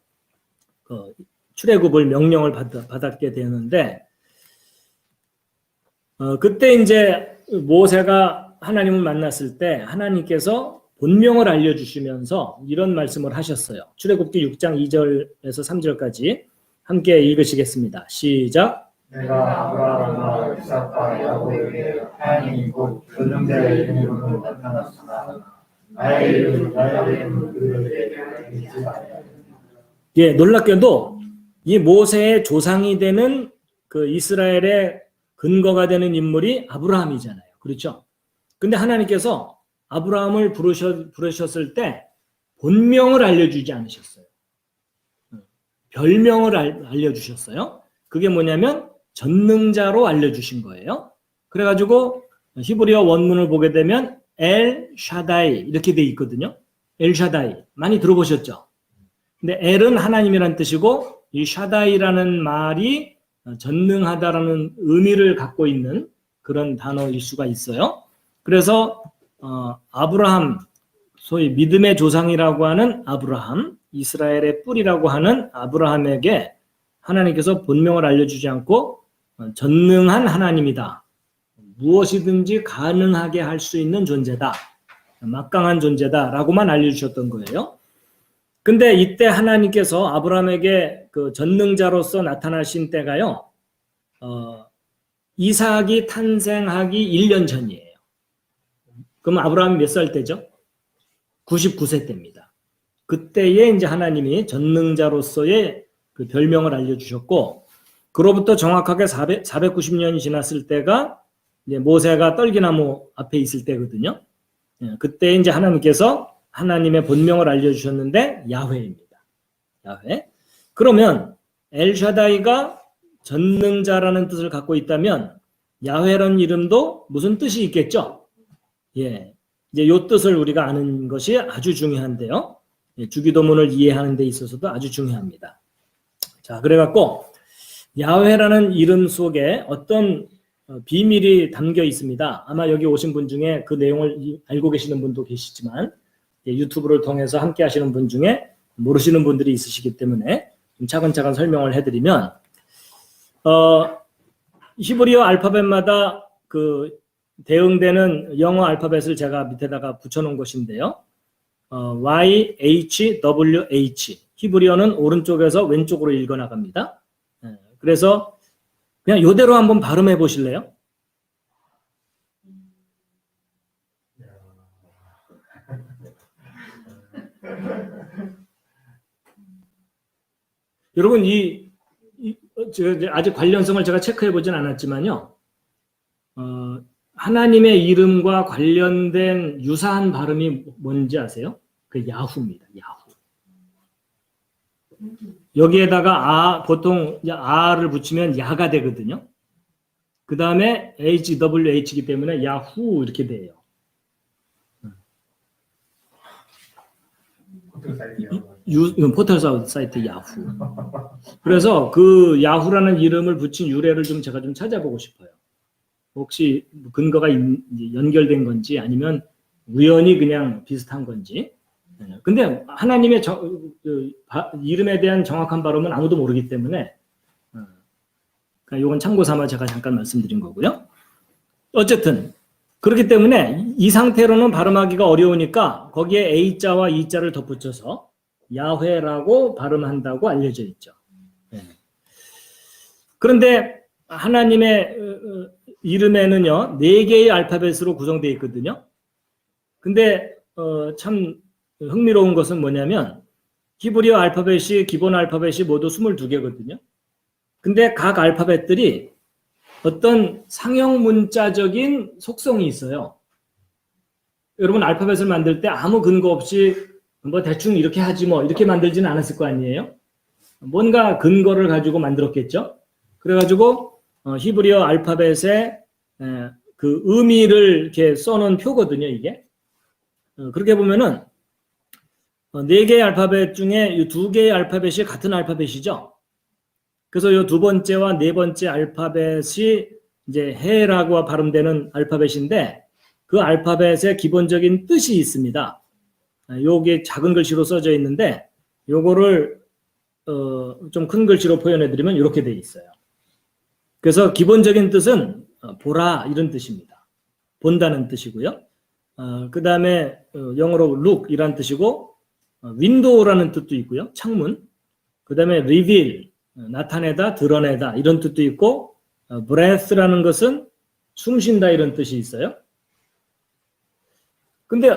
출애굽을 명령을 받았게 되는데 그때 이제 모세가 하나님을 만났을 때 하나님께서 본명을 알려주시면서 이런 말씀을 하셨어요. 출애굽기 6장 2절에서 3절까지 함께 읽으시겠습니다. 시작. 내가 아브라함과 이삭과 야곱에게 하나님 곧 전능자의 이름으로 나타났으나 나의 이름을 그들에게 알리지 말라. 예, 놀랍게도 이 모세의 조상이 되는 그 이스라엘의 근거가 되는 인물이 아브라함이잖아요. 그렇죠? 근데 하나님께서 아브라함을 부르셨을 때 본명을 알려주지 않으셨어요. 별명을 알려주셨어요. 그게 뭐냐면 전능자로 알려주신 거예요. 그래가지고 히브리어 원문을 보게 되면 엘 샤다이 이렇게 돼 있거든요. 엘 샤다이 많이 들어보셨죠? 근데 엘은 하나님이란 뜻이고 이 샤다이라는 말이 전능하다라는 의미를 갖고 있는 그런 단어일 수가 있어요. 그래서 아브라함, 소위 믿음의 조상이라고 하는 아브라함, 이스라엘의 뿌리라고 하는 아브라함에게 하나님께서 본명을 알려주지 않고 전능한 하나님이다. 무엇이든지 가능하게 할 수 있는 존재다. 막강한 존재다라고만 알려주셨던 거예요. 근데 이때 하나님께서 아브라함에게 그 전능자로서 나타나신 때가요. 이삭이 탄생하기 1년 전이에요. 그럼 아브라함이 몇 살 때죠? 99세 때입니다. 그때에 이제 하나님이 전능자로서의 그 별명을 알려주셨고, 그로부터 정확하게 490년이 지났을 때가 이제 모세가 떨기나무 앞에 있을 때거든요. 그때 이제 하나님께서 하나님의 본명을 알려주셨는데 야훼입니다. 야훼. 그러면 엘샤다이가 전능자라는 뜻을 갖고 있다면 야훼라는 이름도 무슨 뜻이 있겠죠? 예. 이제 요 뜻을 우리가 아는 것이 아주 중요한데요. 예, 주기도문을 이해하는 데 있어서도 아주 중요합니다. 자, 그래갖고 야훼라는 이름 속에 어떤 비밀이 담겨 있습니다. 아마 여기 오신 분 중에 그 내용을 알고 계시는 분도 계시지만 유튜브를 통해서 함께 하시는 분 중에 모르시는 분들이 있으시기 때문에 좀 차근차근 설명을 해드리면 히브리어 알파벳마다 그 대응되는 영어 알파벳을 제가 밑에다가 붙여놓은 것인데요. Y, H, W, H. 히브리어는 오른쪽에서 왼쪽으로 읽어나갑니다. 그래서 그냥 이대로 한번 발음해 보실래요? 여러분 아직 관련성을 제가 체크해 보진 않았지만요. 하나님의 이름과 관련된 유사한 발음이 뭔지 아세요? 그 야후입니다. 야후. 여기에다가 보통 아를 붙이면 야가 되거든요. 그 다음에 HWH이기 때문에 야후 이렇게 돼요. 포털 사이트 야후. 그래서 그 야후라는 이름을 붙인 유래를 제가 좀 찾아보고 싶어요. 혹시 근거가 연결된 건지 아니면 우연히 그냥 비슷한 건지. 근데 하나님의 이름에 대한 정확한 발음은 아무도 모르기 때문에 이건 참고 삼아 제가 잠깐 말씀드린 거고요. 어쨌든 그렇기 때문에 이 상태로는 발음하기가 어려우니까 거기에 A자와 E자를 덧붙여서 야훼라고 발음한다고 알려져 있죠. 그런데 하나님의 이름에는요 4개의 알파벳으로 구성되어 있거든요. 근데 참 흥미로운 것은 뭐냐면 히브리어 알파벳이 기본 알파벳이 모두 22개거든요. 근데 각 알파벳들이 어떤 상형 문자적인 속성이 있어요. 여러분 알파벳을 만들 때 아무 근거 없이 뭐 대충 이렇게 하지 뭐 이렇게 만들지는 않았을 거 아니에요. 뭔가 근거를 가지고 만들었겠죠. 그래가지고 히브리어 알파벳의 그 의미를 이렇게 써놓은 표거든요. 이게 그렇게 보면은 4개의 알파벳 중에 이 2개의 알파벳이 같은 알파벳이죠. 그래서 이 두 번째와 네 번째 알파벳이 이제 해라고 발음되는 알파벳인데 그 알파벳의 기본적인 뜻이 있습니다. 요게 작은 글씨로 써져 있는데 요거를 좀 큰 글씨로 표현해 드리면 이렇게 돼 있어요. 그래서 기본적인 뜻은 보라 이런 뜻입니다. 본다는 뜻이고요. 그 다음에 영어로 look 이란 뜻이고 윈도우라는 뜻도 있고요. 창문. 그 다음에 reveal 나타내다, 드러내다 이런 뜻도 있고 breath라는 것은 숨쉰다 이런 뜻이 있어요. 근데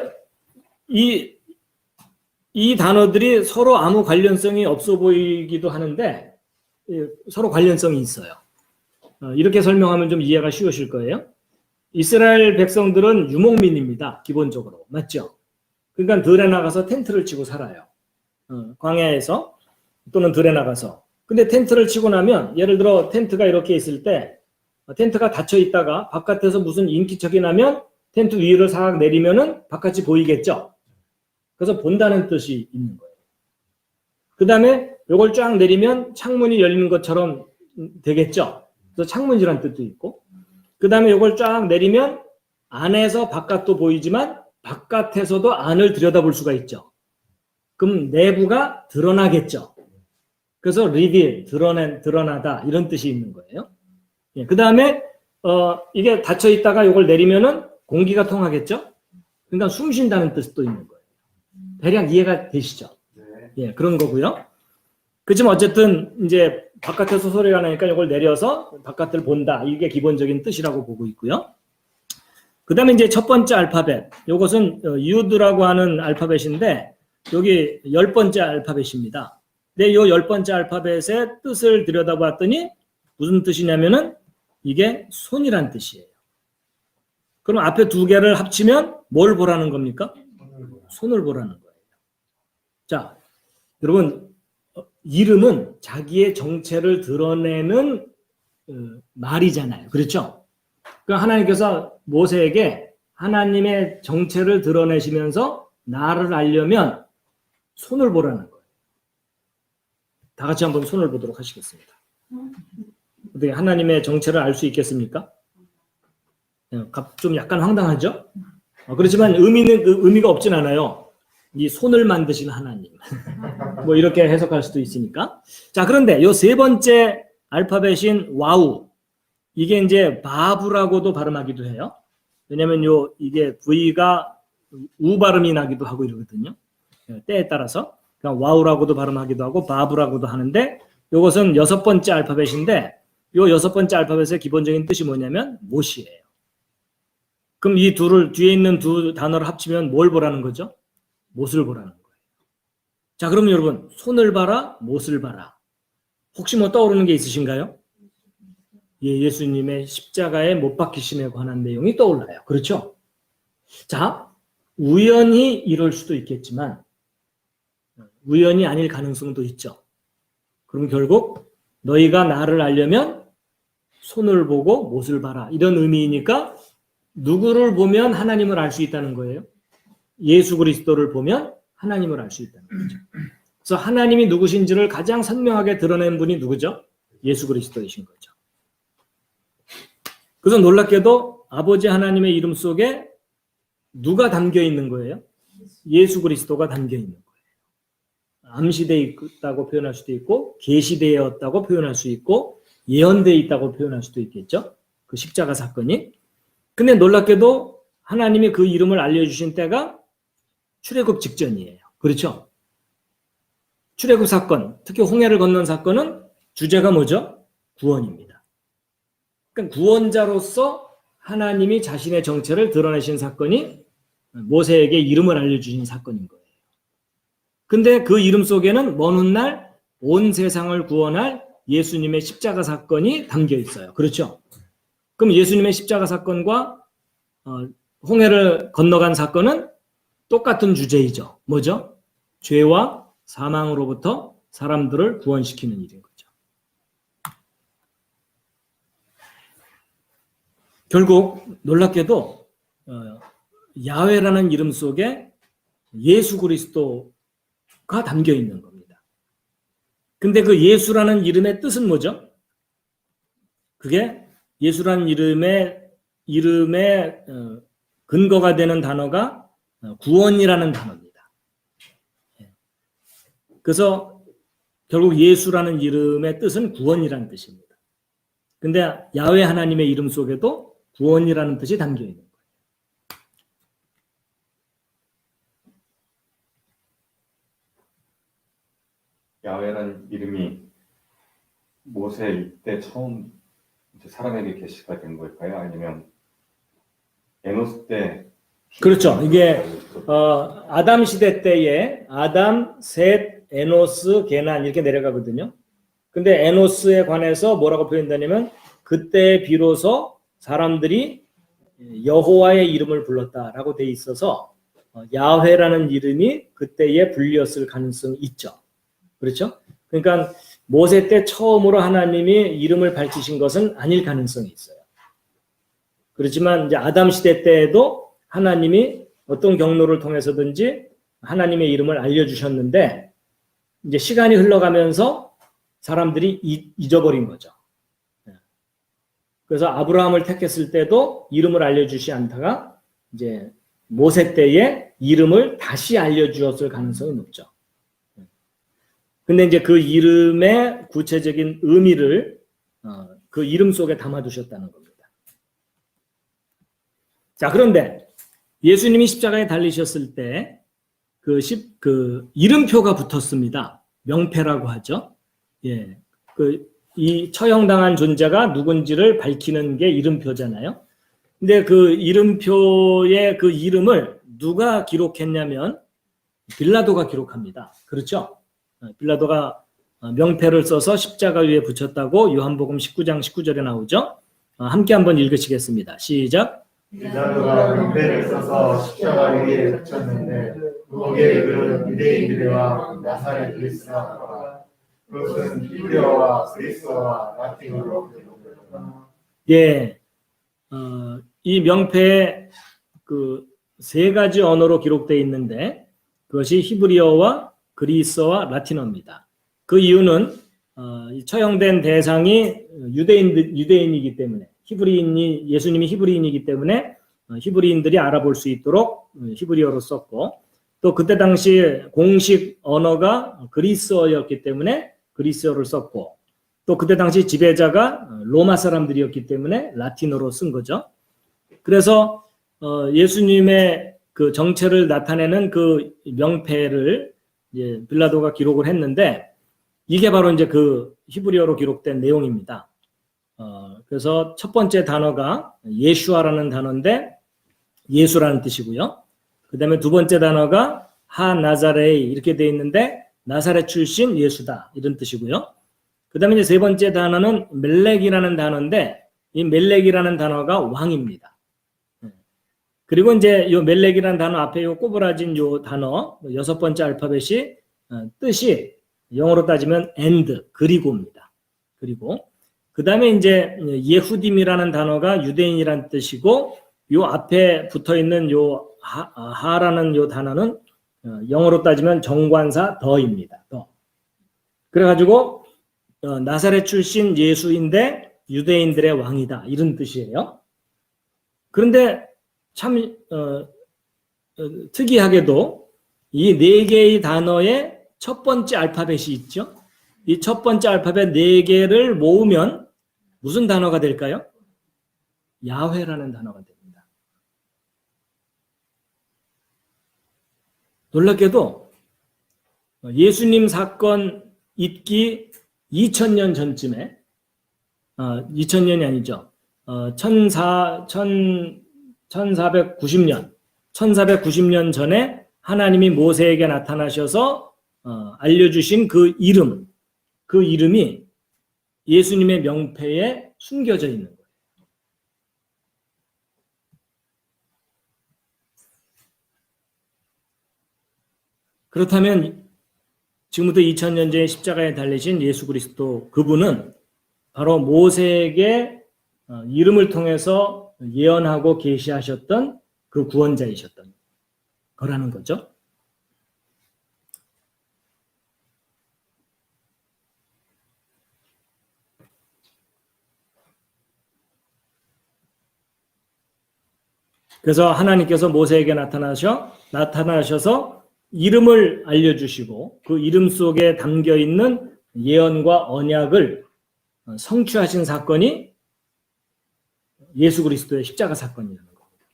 이 단어들이 서로 아무 관련성이 없어 보이기도 하는데 서로 관련성이 있어요. 이렇게 설명하면 좀 이해가 쉬우실 거예요. 이스라엘 백성들은 유목민입니다. 기본적으로. 맞죠? 그러니까 들에 나가서 텐트를 치고 살아요. 광야에서 또는 들에 나가서. 근데 텐트를 치고 나면 예를 들어 텐트가 이렇게 있을 때 텐트가 닫혀 있다가 바깥에서 무슨 인기척이 나면 텐트 위를 싹 내리면은 바깥이 보이겠죠. 그래서 본다는 뜻이 있는 거예요. 그 다음에 요걸 쫙 내리면 창문이 열리는 것처럼 되겠죠. 그래서 창문이란 뜻도 있고 그 다음에 요걸 쫙 내리면 안에서 바깥도 보이지만 바깥에서도 안을 들여다볼 수가 있죠. 그럼 내부가 드러나겠죠. 그래서 reveal, 드러나다 이런 뜻이 있는 거예요. 예, 그 다음에 이게 닫혀 있다가 이걸 내리면은 공기가 통하겠죠. 그러니까 숨 쉰다는 뜻도 있는 거예요. 대략 이해가 되시죠? 예, 그런 거고요. 그지만 어쨌든 이제 바깥에서 소리가 나니까 이걸 내려서 바깥을 본다. 이게 기본적인 뜻이라고 보고 있고요. 그 다음에 이제 첫 번째 알파벳. 이것은 유드라고 하는 알파벳인데 여기 10번째 알파벳입니다. 근데 이 10번째 알파벳의 뜻을 들여다봤더니 무슨 뜻이냐면은 이게 손이란 뜻이에요. 그럼 앞에 두 개를 합치면 뭘 보라는 겁니까? 손을 보라는 거예요. 자, 여러분, 이름은 자기의 정체를 드러내는 말이잖아요. 그렇죠? 그러니까 하나님께서 모세에게 하나님의 정체를 드러내시면서 나를 알려면 손을 보라는 거예요. 다 같이 한번 손을 보도록 하시겠습니다. 어떻게 하나님의 정체를 알 수 있겠습니까? 좀 약간 황당하죠? 그렇지만 의미가 없진 않아요. 이 손을 만드신 하나님. 뭐 이렇게 해석할 수도 있으니까. 자, 그런데 요 세 번째 알파벳인 와우. 이게 이제 바브라고도 발음하기도 해요. 왜냐면 이게 V가 우 발음이 나기도 하고 이러거든요. 때에 따라서. 그러니까 와우라고도 발음하기도 하고 바브라고도 하는데 이것은 6번째 알파벳인데 요 6번째 알파벳의 기본적인 뜻이 뭐냐면 못이에요. 그럼 이 뒤에 있는 두 단어를 합치면 뭘 보라는 거죠? 못을 보라는 거예요. 자, 그럼 여러분, 손을 봐라, 못을 봐라. 혹시 뭐 떠오르는 게 있으신가요? 예수님의 십자가에 못 박히심에 관한 내용이 떠올라요. 그렇죠? 자, 우연히 이럴 수도 있겠지만 우연이 아닐 가능성도 있죠. 그럼 결국 너희가 나를 알려면 손을 보고 못을 봐라. 이런 의미이니까 누구를 보면 하나님을 알 수 있다는 거예요? 예수 그리스도를 보면 하나님을 알 수 있다는 거죠. 그래서 하나님이 누구신지를 가장 선명하게 드러낸 분이 누구죠? 예수 그리스도이신 거죠. 그래서 놀랍게도 아버지 하나님의 이름 속에 누가 담겨 있는 거예요? 예수 그리스도가 담겨 있는 거예요. 암시되어 있다고 표현할 수도 있고 계시되었다고 표현할 수 있고 예언되어 있다고 표현할 수도 있겠죠. 그 십자가 사건이. 근데 놀랍게도 하나님이 그 이름을 알려주신 때가 출애굽 직전이에요. 그렇죠? 출애굽 사건, 특히 홍해를 건넌 사건은 주제가 뭐죠? 구원입니다. 그러니까 구원자로서 하나님이 자신의 정체를 드러내신 사건이 모세에게 이름을 알려주신 사건인 거예요. 근데 그 이름 속에는 먼 훗날 온 세상을 구원할 예수님의 십자가 사건이 담겨 있어요. 그렇죠? 그럼 예수님의 십자가 사건과 홍해를 건너간 사건은 똑같은 주제이죠. 뭐죠? 죄와 사망으로부터 사람들을 구원시키는 일인 거죠. 결국 놀랍게도 야훼라는 이름 속에 예수 그리스도가 담겨 있는 겁니다. 근데 그 예수라는 이름의 뜻은 뭐죠? 그게 예수라는 이름의 근거가 되는 단어가 구원이라는 단어입니다. 그래서 결국 예수라는 이름의 뜻은 구원이라는 뜻입니다. 근데 야훼 하나님의 이름 속에도 구원이라는 뜻이 담겨 있는 거예요. 야훼라는 이름이 모세 이때 처음 이제 사람에게 계시가 된 걸까요? 아니면 에노스 때? 그렇죠. 이게 아담 시대 때에 아담, 셋, 에노스, 게난 이렇게 내려가거든요. 근데 에노스에 관해서 뭐라고 표현되냐면 그때 비로소 사람들이 여호와의 이름을 불렀다라고 돼 있어서 야훼라는 이름이 그때에 불렸을 가능성이 있죠. 그렇죠? 그러니까 모세 때 처음으로 하나님이 이름을 밝히신 것은 아닐 가능성이 있어요. 그렇지만 이제 아담 시대 때에도 하나님이 어떤 경로를 통해서든지 하나님의 이름을 알려주셨는데 이제 시간이 흘러가면서 사람들이 잊어버린 거죠. 그래서 아브라함을 택했을 때도 이름을 알려주시 않다가 이제 모세 때에 이름을 다시 알려주었을 가능성이 높죠. 근데 이제 그 이름의 구체적인 의미를 그 이름 속에 담아두셨다는 겁니다. 자, 그런데 예수님이 십자가에 달리셨을 때 그 이름표가 붙었습니다. 명패라고 하죠. 예, 이 처형당한 존재가 누군지를 밝히는 게 이름표잖아요. 근데 그 이름표의 그 이름을 누가 기록했냐면 빌라도가 기록합니다. 그렇죠? 빌라도가 명패를 써서 십자가 위에 붙였다고 요한복음 19장 19절에 나오죠. 함께 한번 읽으시겠습니다. 시작. 빌라도가 명패를 써서 십자가 위에 붙였는데 거기에 그런 유대인들과 나사렛 그리스도와 그것은 히브리어와 그리스어와 라틴어로 기록되었다. 예, 이 명패에 그 세 가지 언어로 기록되어 있는데 그것이 히브리어와 그리스어와 라틴어입니다. 그 이유는 처형된 대상이 유대인이기 때문에 예수님이 히브리인이기 때문에 히브리인들이 알아볼 수 있도록 히브리어로 썼고 또 그때 당시 공식 언어가 그리스어였기 때문에 그리스어를 썼고 또 그때 당시 지배자가 로마 사람들이었기 때문에 라틴어로 쓴 거죠. 그래서 예수님의 그 정체를 나타내는 그 명패를 이제 빌라도가 기록을 했는데 이게 바로 이제 그 히브리어로 기록된 내용입니다. 그래서 첫 번째 단어가 예슈아라는 단어인데 예수라는 뜻이고요. 그 다음에 두 번째 단어가 하 나자레이 이렇게 되어 있는데 나사렛 출신 예수다 이런 뜻이고요. 그 다음에 이제 세 번째 단어는 멜렉이라는 단어인데 이 멜렉이라는 단어가 왕입니다. 그리고 이제 요 멜렉이라는 단어 앞에 요 꼬부라진 요 단어 여섯 번째 알파벳이 뜻이 영어로 따지면 and 그리고입니다. 그리고 그 다음에 이제 예후딤이라는 단어가 유대인이란 뜻이고 요 앞에 붙어 있는 요 하라는 요 단어는 영어로 따지면 정관사 더입니다. 더. 그래가지고 나사렛 출신 예수인데 유대인들의 왕이다 이런 뜻이에요. 그런데 참 특이하게도 이 네 개의 단어의 첫 번째 알파벳이 있죠. 이 첫 번째 알파벳 네 개를 모으면 무슨 단어가 될까요? 야훼라는 단어가 됩니다. 놀랍게도 예수님 사건 있기 2000년 전쯤에 2000년이 아니죠. 1490년 전에 하나님이 모세에게 나타나셔서 알려주신 그 이름이 예수님의 명패에 숨겨져 있는 거예요. 그렇다면 지금부터 2000년 전에 십자가에 달리신 예수 그리스도 그분은 바로 모세에게 이름을 통해서 예언하고 계시하셨던 그 구원자이셨던 거라는 거죠. 그래서 하나님께서 모세에게 나타나셔서 이름을 알려주시고 그 이름 속에 담겨 있는 예언과 언약을 성취하신 사건이 예수 그리스도의 십자가 사건이라는 겁니다.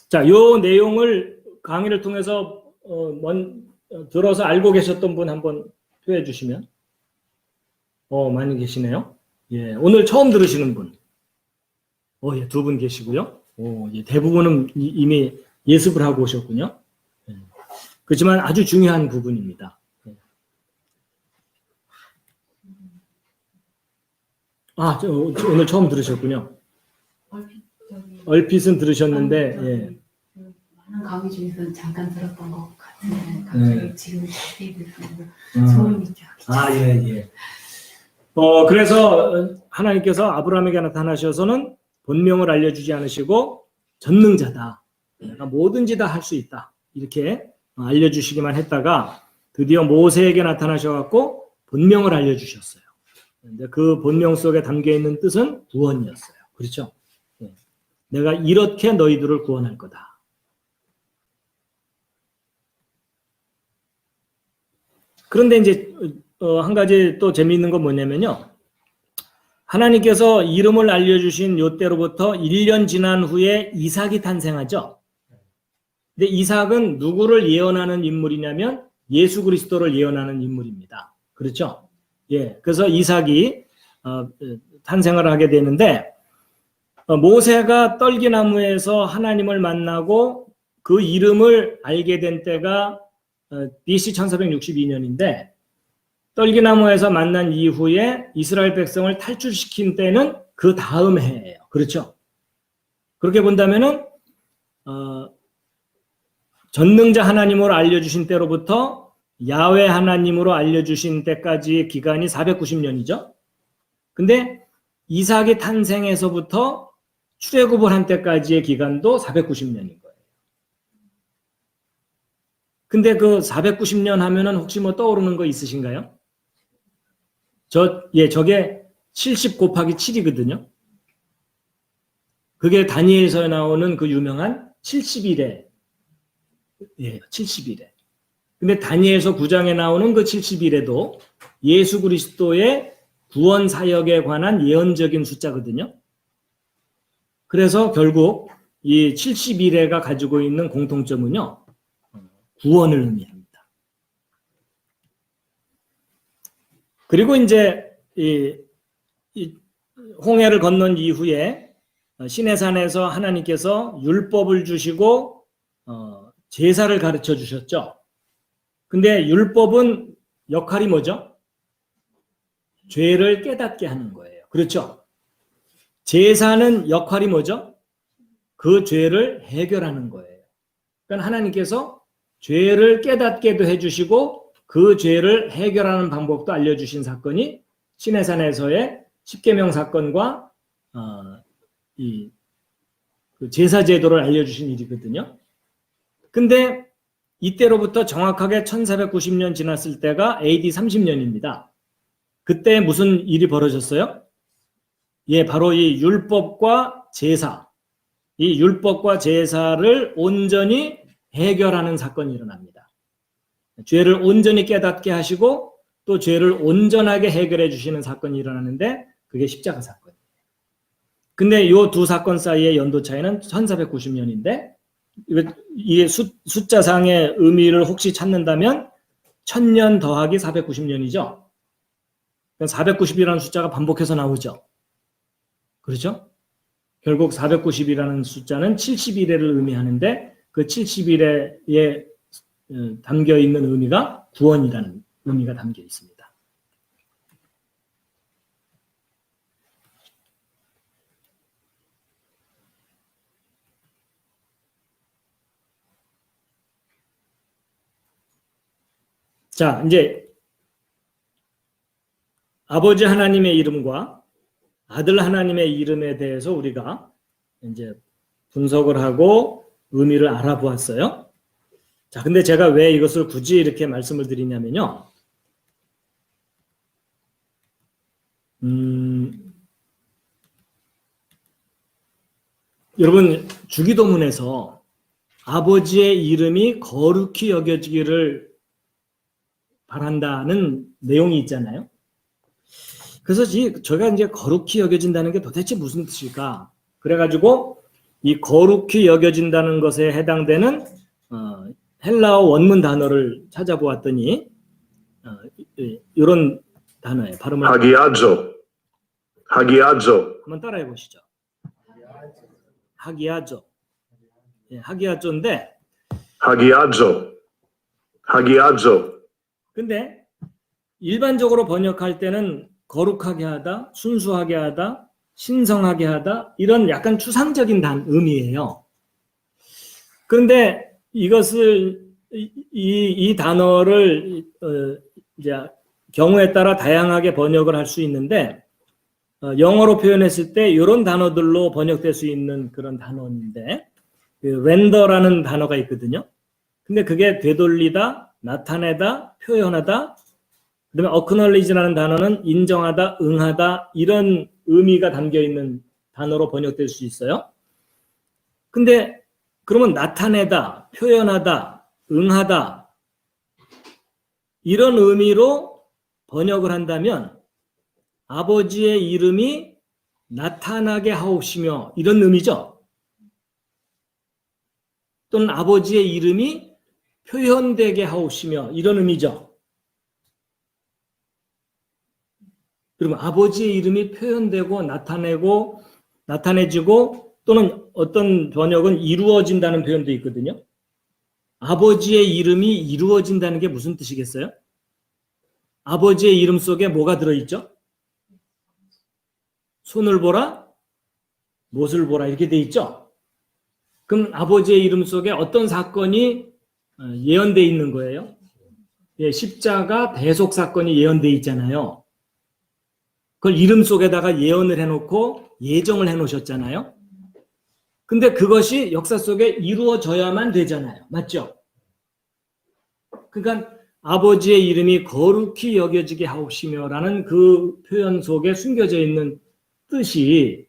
자, 요 내용을 강의를 통해서 들어서 알고 계셨던 분 한번 표해 주시면. 많이 계시네요. 예, 오늘 처음 들으시는 분. 예, 두 분 계시고요. 예, 대부분은 이미 예습을 하고 오셨군요. 예. 그렇지만 아주 중요한 부분입니다. 예. 오늘 처음 들으셨군요. 얼핏은 들으셨는데, 예. 많은 강의 중에서 잠깐 들었던 것 같은데 갑자기 지금 자세히 들으면 소름이 쫙. 예. 그래서 하나님께서 아브라함에게 나타나셔서는 본명을 알려주지 않으시고 전능자다. 내가 뭐든지 다 할 수 있다. 이렇게 알려주시기만 했다가 드디어 모세에게 나타나셔갖고 본명을 알려주셨어요. 근데 그 본명 속에 담겨있는 뜻은 구원이었어요. 그렇죠? 내가 이렇게 너희들을 구원할 거다. 그런데 이제 한 가지 또 재미있는 건 뭐냐면요. 하나님께서 이름을 알려주신 요때로부터 1년 지난 후에 이삭이 탄생하죠. 근데 이삭은 누구를 예언하는 인물이냐면 예수 그리스도를 예언하는 인물입니다. 그렇죠? 예. 그래서 이삭이 탄생을 하게 되는데 모세가 떨기나무에서 하나님을 만나고 그 이름을 알게 된 때가 BC 1462년인데 떨기나무에서 만난 이후에 이스라엘 백성을 탈출시킨 때는 그 다음 해예요. 그렇죠? 그렇게 본다면은 전능자 하나님으로 알려주신 때로부터 야훼 하나님으로 알려주신 때까지의 기간이 490년이죠. 근데 이삭이 탄생에서부터 출애굽을 한 때까지의 기간도 490년인 거예요. 근데 그 490년 하면은 혹시 뭐 떠오르는 거 있으신가요? 저게 70 곱하기 7이거든요. 그게 다니엘서에 나오는 그 유명한 70일에, 예, 70일에. 근데 다니엘서 9장에 나오는 그 70일에도 예수 그리스도의 구원 사역에 관한 예언적인 숫자거든요. 그래서 결국 이 70일에가 가지고 있는 공통점은요, 구원을 의미합니다. 그리고 이제 이 홍해를 건넌 이후에 시내산에서 하나님께서 율법을 주시고 제사를 가르쳐 주셨죠. 근데 율법은 역할이 뭐죠? 죄를 깨닫게 하는 거예요. 그렇죠? 제사는 역할이 뭐죠? 그 죄를 해결하는 거예요. 그러니까 하나님께서 죄를 깨닫게도 해주시고 그 죄를 해결하는 방법도 알려주신 사건이 시내산에서의 십계명 사건과 그 제사 제도를 알려주신 일이거든요. 근데 이때로부터 정확하게 1490년 지났을 때가 AD 30년입니다. 그때 무슨 일이 벌어졌어요? 예, 바로 이 율법과 제사, 이 율법과 제사를 온전히 해결하는 사건이 일어납니다. 죄를 온전히 깨닫게 하시고 또 죄를 온전하게 해결해 주시는 사건이 일어나는데 그게 십자가 사건이에요. 근데 이 두 사건 사이의 연도 차이는 1490년인데 이 숫자상의 의미를 혹시 찾는다면 1000년 더하기 490년이죠. 490이라는 숫자가 반복해서 나오죠. 그렇죠? 결국 490이라는 숫자는 70일에를 의미하는데 그 70일에 담겨 있는 의미가 구원이라는 의미가 담겨 있습니다. 자, 이제 아버지 하나님의 이름과 아들 하나님의 이름에 대해서 우리가 이제 분석을 하고 의미를 알아보았어요. 자, 근데 제가 왜 이것을 굳이 이렇게 말씀을 드리냐면요. 여러분, 주기도문에서 아버지의 이름이 거룩히 여겨지기를 바란다는 내용이 있잖아요. 그래서 저희가 이제 거룩히 여겨진다는 게 도대체 무슨 뜻일까? 그래가지고 이 거룩히 여겨진다는 것에 해당되는 헬라어 원문 단어를 찾아보았더니 이런 단어의 발음을 하기아조. 한번 따라해 보시죠. 하기아조. 예, 하기아조인데 하기아조. 근데 일반적으로 번역할 때는 거룩하게 하다, 순수하게 하다, 신성하게 하다 이런 약간 추상적인 의미예요. 그런데 이것을 이 단어를 이제 경우에 따라 다양하게 번역을 할 수 있는데 영어로 표현했을 때 이런 단어들로 번역될 수 있는 그런 단어인데 렌더라는 단어가 있거든요. 근데 그게 되돌리다, 나타내다, 표현하다. 그다음에 acknowledge라는 단어는 인정하다, 응하다 이런 의미가 담겨 있는 단어로 번역될 수 있어요. 근데 그러면 나타내다, 표현하다, 응하다 이런 의미로 번역을 한다면 아버지의 이름이 나타나게 하옵시며 이런 의미죠. 또는 아버지의 이름이 표현되게 하옵시며 이런 의미죠. 그러면 아버지의 이름이 표현되고 나타내지고 또는 어떤 번역은 이루어진다는 표현도 있거든요. 아버지의 이름이 이루어진다는 게 무슨 뜻이겠어요? 아버지의 이름 속에 뭐가 들어있죠? 손을 보라, 못을 보라 이렇게 돼 있죠? 그럼 아버지의 이름 속에 어떤 사건이 예언되어 있는 거예요? 예, 십자가 배속 사건이 예언되어 있잖아요. 그걸 이름 속에다가 예언을 해놓고 예정을 해놓으셨잖아요. 근데 그것이 역사 속에 이루어져야만 되잖아요. 맞죠? 그러니까 아버지의 이름이 거룩히 여겨지게 하옵시며라는 그 표현 속에 숨겨져 있는 뜻이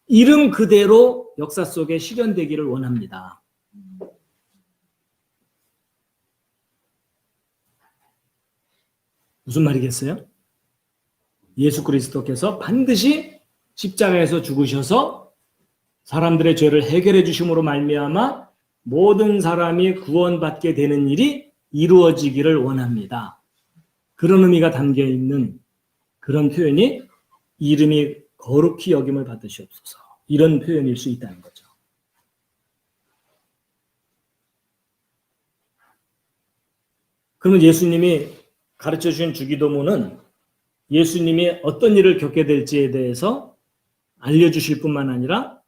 이름 그대로 역사 속에 실현되기를 원합니다. 무슨 말이겠어요? 예수 그리스도께서 반드시 십자가에서 죽으셔서 사람들의 죄를 해결해 주심으로 말미암아 모든 사람이 구원받게 되는 일이 이루어지기를 원합니다. 그런 의미가 담겨 있는 그런 표현이 이름이 거룩히 여김을 받으시옵소서. 이런 표현일 수 있다는 거죠. 그러면 예수님이 가르쳐 주신 주기도문은 예수님이 어떤 일을 겪게 될지에 대해서 알려주실 뿐만 아니라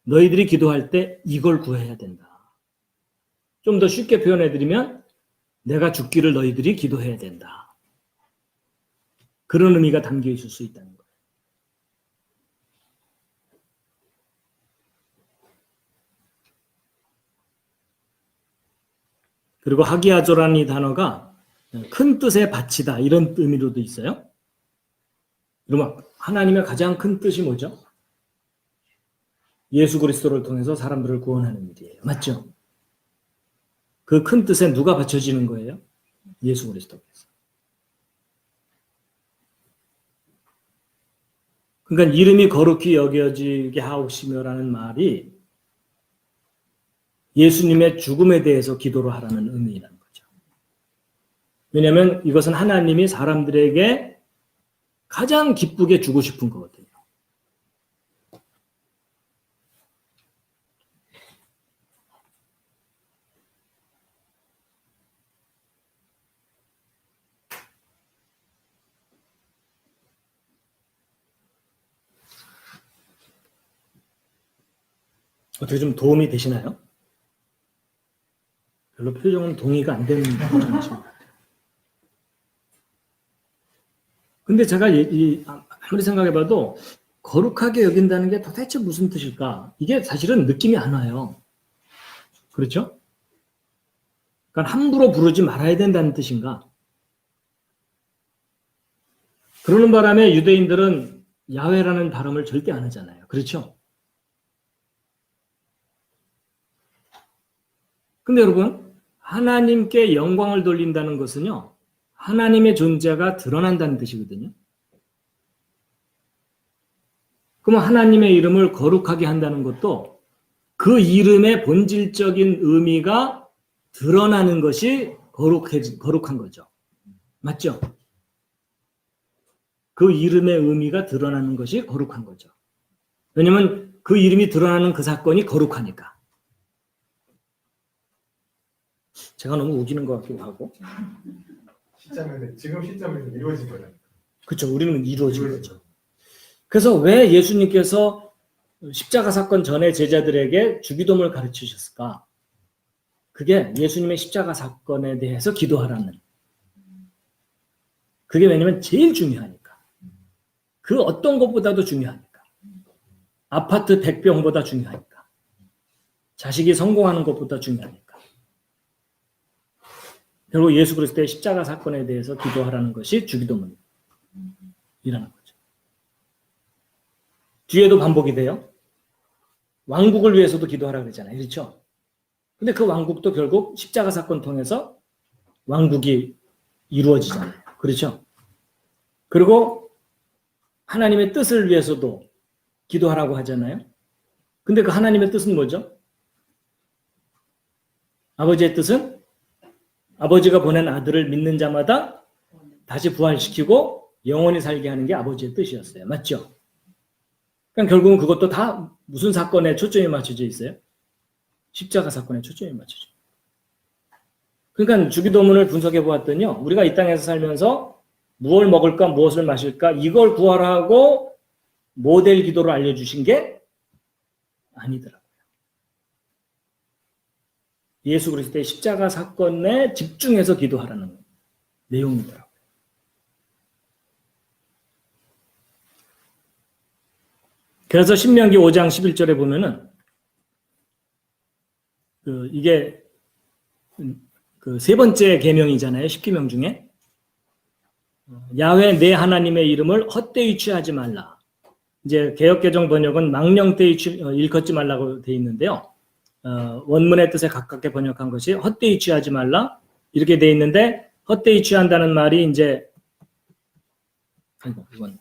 너희들이 기도할 때 이걸 구해야 된다. 좀 더 쉽게 표현해드리면 내가 죽기를 너희들이 기도해야 된다. 그런 의미가 담겨 있을 수 있다는 거예요. 그리고 하기야조라는 이 단어가 큰 뜻의 바치다 이런 의미로도 있어요. 그러면 하나님의 가장 큰 뜻이 뭐죠? 예수 그리스도를 통해서 사람들을 구원하는 일이에요. 맞죠? 그 큰 뜻에 누가 바쳐지는 거예요? 예수 그리스도께서. 그러니까 이름이 거룩히 여겨지게 하옵시며라는 말이 예수님의 죽음에 대해서 기도를 하라는 의미라는 거죠. 왜냐하면 이것은 하나님이 사람들에게 가장 기쁘게 주고 싶은 거거든요. 어떻게 좀 도움이 되시나요? 별로 표정은 동의가 안 되는 표정이신 것 같아요. 근데 제가 아무리 생각해봐도 거룩하게 여긴다는 게 도대체 무슨 뜻일까? 이게 사실은 느낌이 안 와요. 그렇죠? 그러니까 함부로 부르지 말아야 된다는 뜻인가? 그러는 바람에 유대인들은 야훼라는 발음을 절대 안 하잖아요. 그렇죠? 근데 여러분, 하나님께 영광을 돌린다는 것은요, 하나님의 존재가 드러난다는 뜻이거든요. 그러면 하나님의 이름을 거룩하게 한다는 것도 그 이름의 본질적인 의미가 드러나는 것이 거룩한 거죠. 맞죠? 그 이름의 의미가 드러나는 것이 거룩한 거죠. 왜냐하면 그 이름이 드러나는 그 사건이 거룩하니까. 제가 너무 우기는 것 같기도 하고. 지금 시점에서 이루어진 거잖아요. 그렇죠. 우리는 이루어진 거죠. 그래서 왜 예수님께서 십자가 사건 전에 제자들에게 주기도문을 가르치셨을까? 그게 예수님의 십자가 사건에 대해서 기도하라는. 그게 왜냐면 제일 중요하니까. 그 어떤 것보다도 중요하니까. 아파트 100평보다 중요하니까. 자식이 성공하는 것보다 중요하니까. 결국 예수 그리스도의 십자가 사건에 대해서 기도하라는 것이 주기도문이라는 거죠. 뒤에도 반복이 돼요. 왕국을 위해서도 기도하라고 그러잖아요. 그렇죠? 근데 그 왕국도 결국 십자가 사건 통해서 왕국이 이루어지잖아요. 그렇죠? 그리고 하나님의 뜻을 위해서도 기도하라고 하잖아요. 근데 그 하나님의 뜻은 뭐죠? 아버지의 뜻은 아버지가 보낸 아들을 믿는 자마다 다시 부활시키고 영원히 살게 하는 게 아버지의 뜻이었어요. 맞죠? 그러니까 결국은 그것도 다 무슨 사건에 초점이 맞춰져 있어요? 십자가 사건에 초점이 맞춰져. 그러니까 주기도문을 분석해 보았더니요. 우리가 이 땅에서 살면서 무엇을 먹을까, 무엇을 마실까 이걸 구하라고 모델 기도를 알려주신 게 아니더라고요. 예수 그리스도의 십자가 사건에 집중해서 기도하라는 내용이더라고요. 그래서 신명기 5장 11절에 보면은 이게 그 세 번째 계명이잖아요. 10계명 중에. 야훼 내 하나님의 이름을 헛되이 취하지 말라. 이제 개역개정 번역은 망령되이 일컫지 말라고 되어 있는데요. 원문의 뜻에 가깝게 번역한 것이 헛되이 취하지 말라 이렇게 되어 있는데 헛되이 취한다는 말이 이제 이건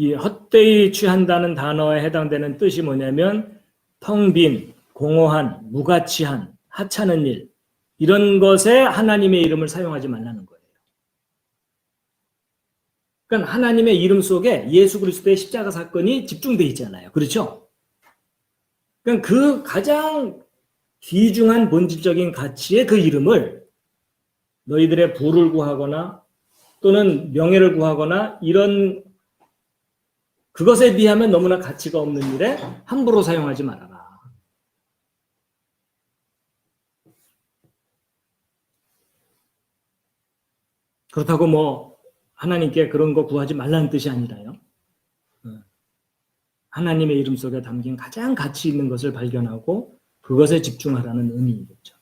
이 헛되이 취한다는 단어에 해당되는 뜻이 뭐냐면 텅 빈, 공허한, 무가치한, 하찮은 일 이런 것에 하나님의 이름을 사용하지 말라는 거예요. 그러니까 하나님의 이름 속에 예수 그리스도의 십자가 사건이 집중되어 있잖아요. 그렇죠? 그러니까 그 가장 귀중한 본질적인 가치의 그 이름을 너희들의 부를 구하거나 또는 명예를 구하거나 이런 그것에 비하면 너무나 가치가 없는 일에 함부로 사용하지 말아라. 그렇다고 뭐 하나님께 그런 거 구하지 말라는 뜻이 아니라요. 하나님의 이름 속에 담긴 가장 가치 있는 것을 발견하고 그것에 집중하라는 의미이겠죠.